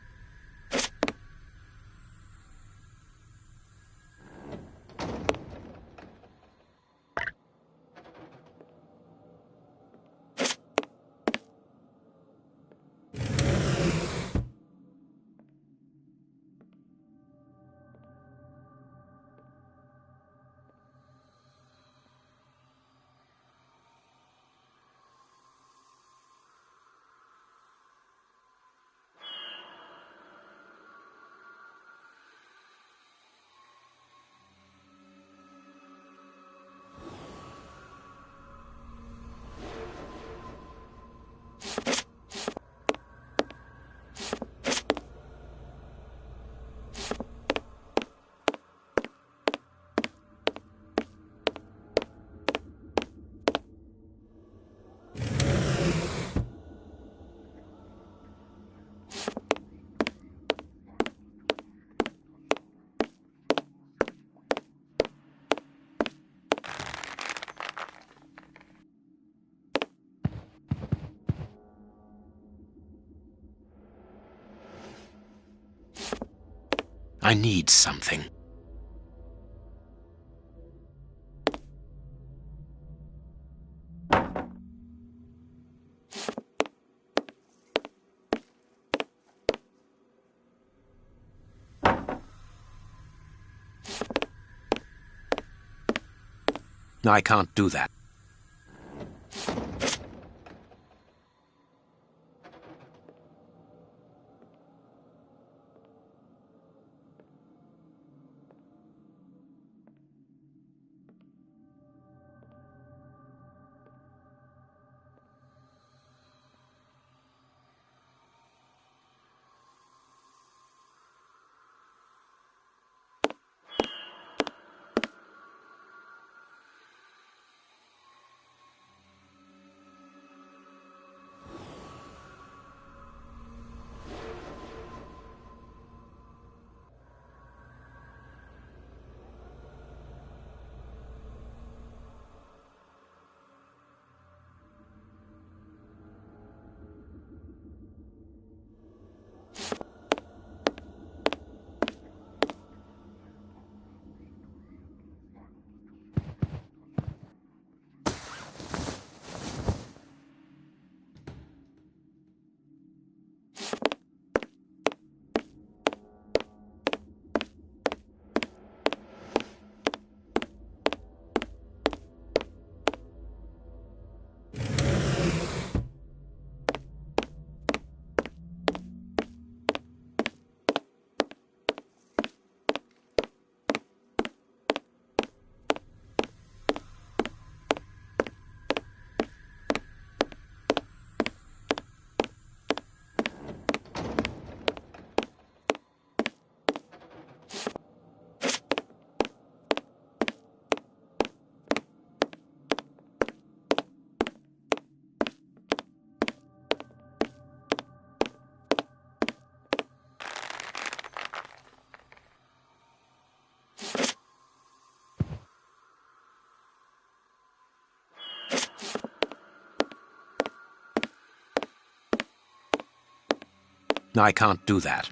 I need something. I can't do that. I can't do that.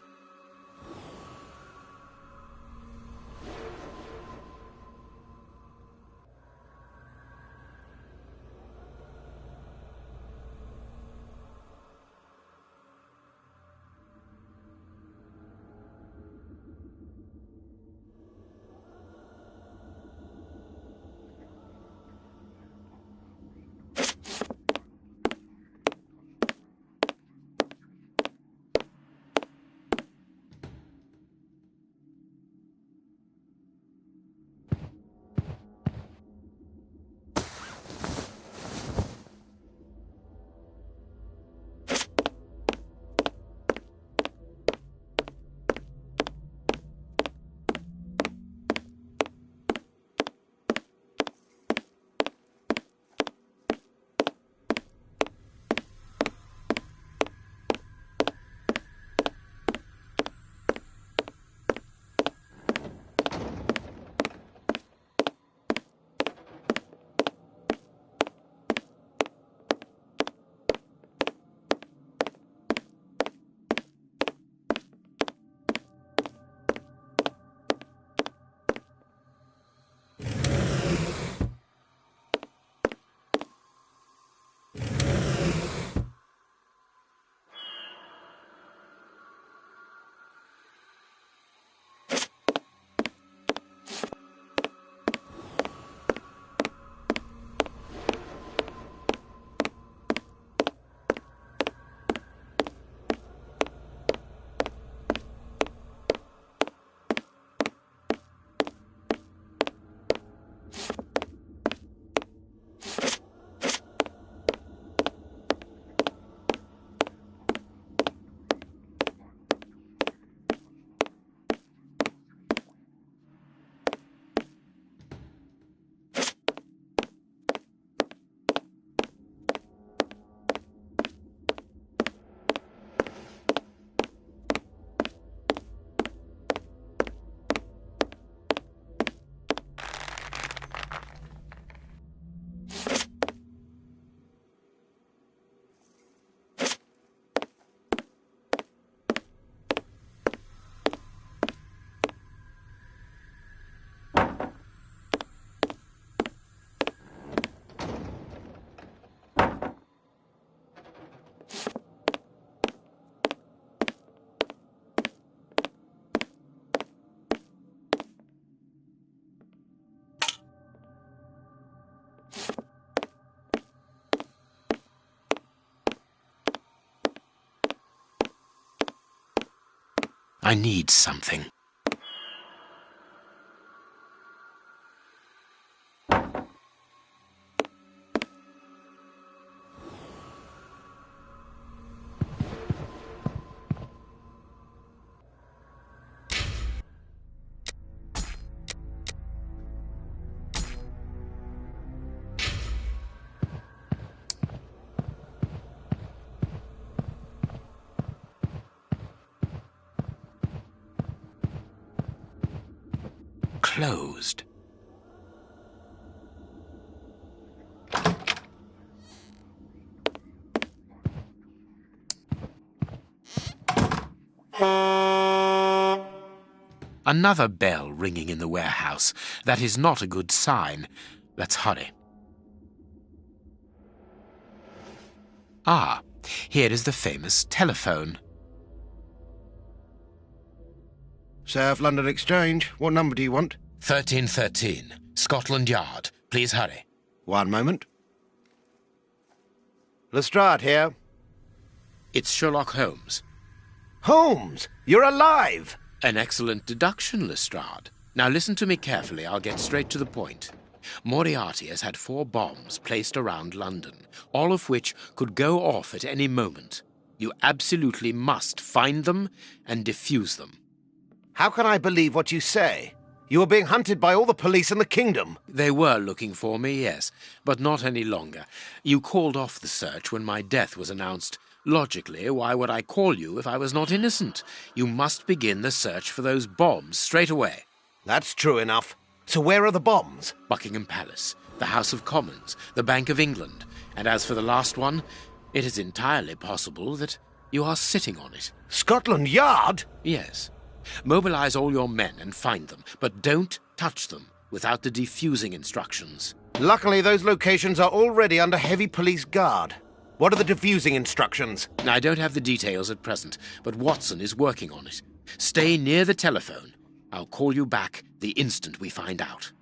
I need something. Closed. Another bell ringing in the warehouse. That is not a good sign. Let's hurry. Ah, here is the famous telephone. South London Exchange. What number do you want? 1313, Scotland Yard. Please hurry. One moment. Lestrade here. It's Sherlock Holmes. Holmes, you're alive! An excellent deduction, Lestrade. Now listen to me carefully. I'll get straight to the point. Moriarty has had 4 bombs placed around London, all of which could go off at any moment. You absolutely must find them and defuse them. How can I believe what you say? You are being hunted by all the police in the kingdom. They were looking for me, yes, but not any longer. You called off the search when my death was announced. Logically, why would I call you if I was not innocent? You must begin the search for those bombs straight away. That's true enough. So where are the bombs? Buckingham Palace, the House of Commons, the Bank of England. And as for the last one, it is entirely possible that you are sitting on it. Scotland Yard? Yes. Mobilize all your men and find them, but don't touch them without the defusing instructions. Luckily, those locations are already under heavy police guard. What are the defusing instructions? I don't have the details at present, but Watson is working on it. Stay near the telephone. I'll call you back the instant we find out.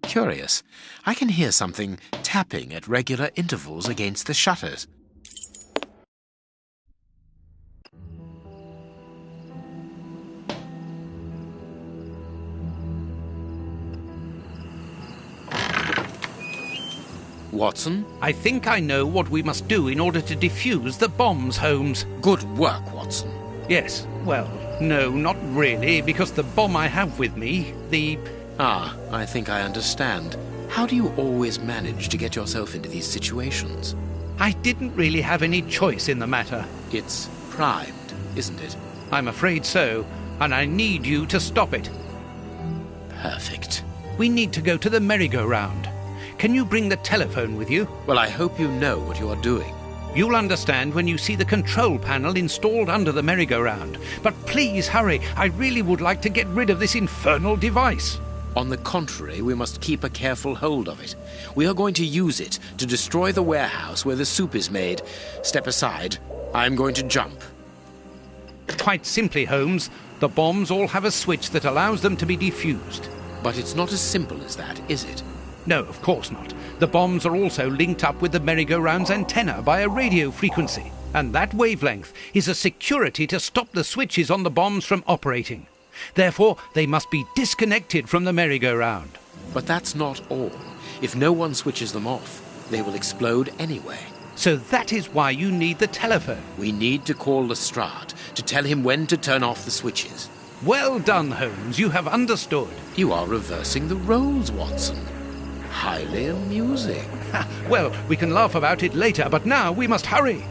Curious. I can hear something tapping at regular intervals against the shutters. Watson? I think I know what we must do in order to defuse the bombs, Holmes. Good work, Watson. Yes, well, no, not really, because the bomb I have with me, I think I understand. How do you always manage to get yourself into these situations? I didn't really have any choice in the matter. It's primed, isn't it? I'm afraid so, and I need you to stop it. Perfect. We need to go to the merry-go-round. Can you bring the telephone with you? Well, I hope you know what you are doing. You'll understand when you see the control panel installed under the merry-go-round. But please hurry. I really would like to get rid of this infernal device. On the contrary, we must keep a careful hold of it. We are going to use it to destroy the warehouse where the soup is made. Step aside. I'm going to jump. Quite simply, Holmes, the bombs all have a switch that allows them to be defused. But it's not as simple as that, is it? No, of course not. The bombs are also linked up with the merry-go-round's antenna by a radio frequency, and that wavelength is a security to stop the switches on the bombs from operating. Therefore, they must be disconnected from the merry-go-round. But that's not all. If no one switches them off, they will explode anyway. So that is why you need the telephone. We need to call Lestrade to tell him when to turn off the switches. Well done, Holmes. You have understood. You are reversing the roles, Watson. Highly amusing. Well, we can laugh about it later, but now we must hurry.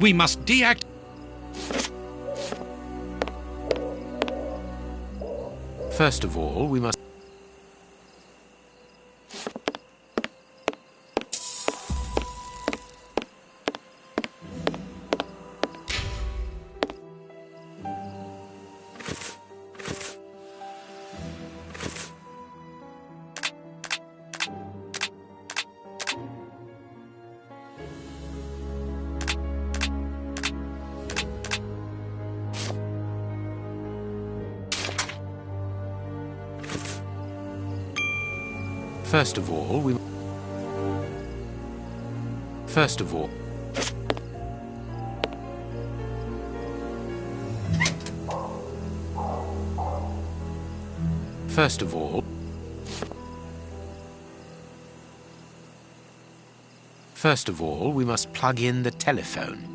We must deactivate... First of all, we must... First of all, we... First of all... First of all... First of all, we must plug in the telephone.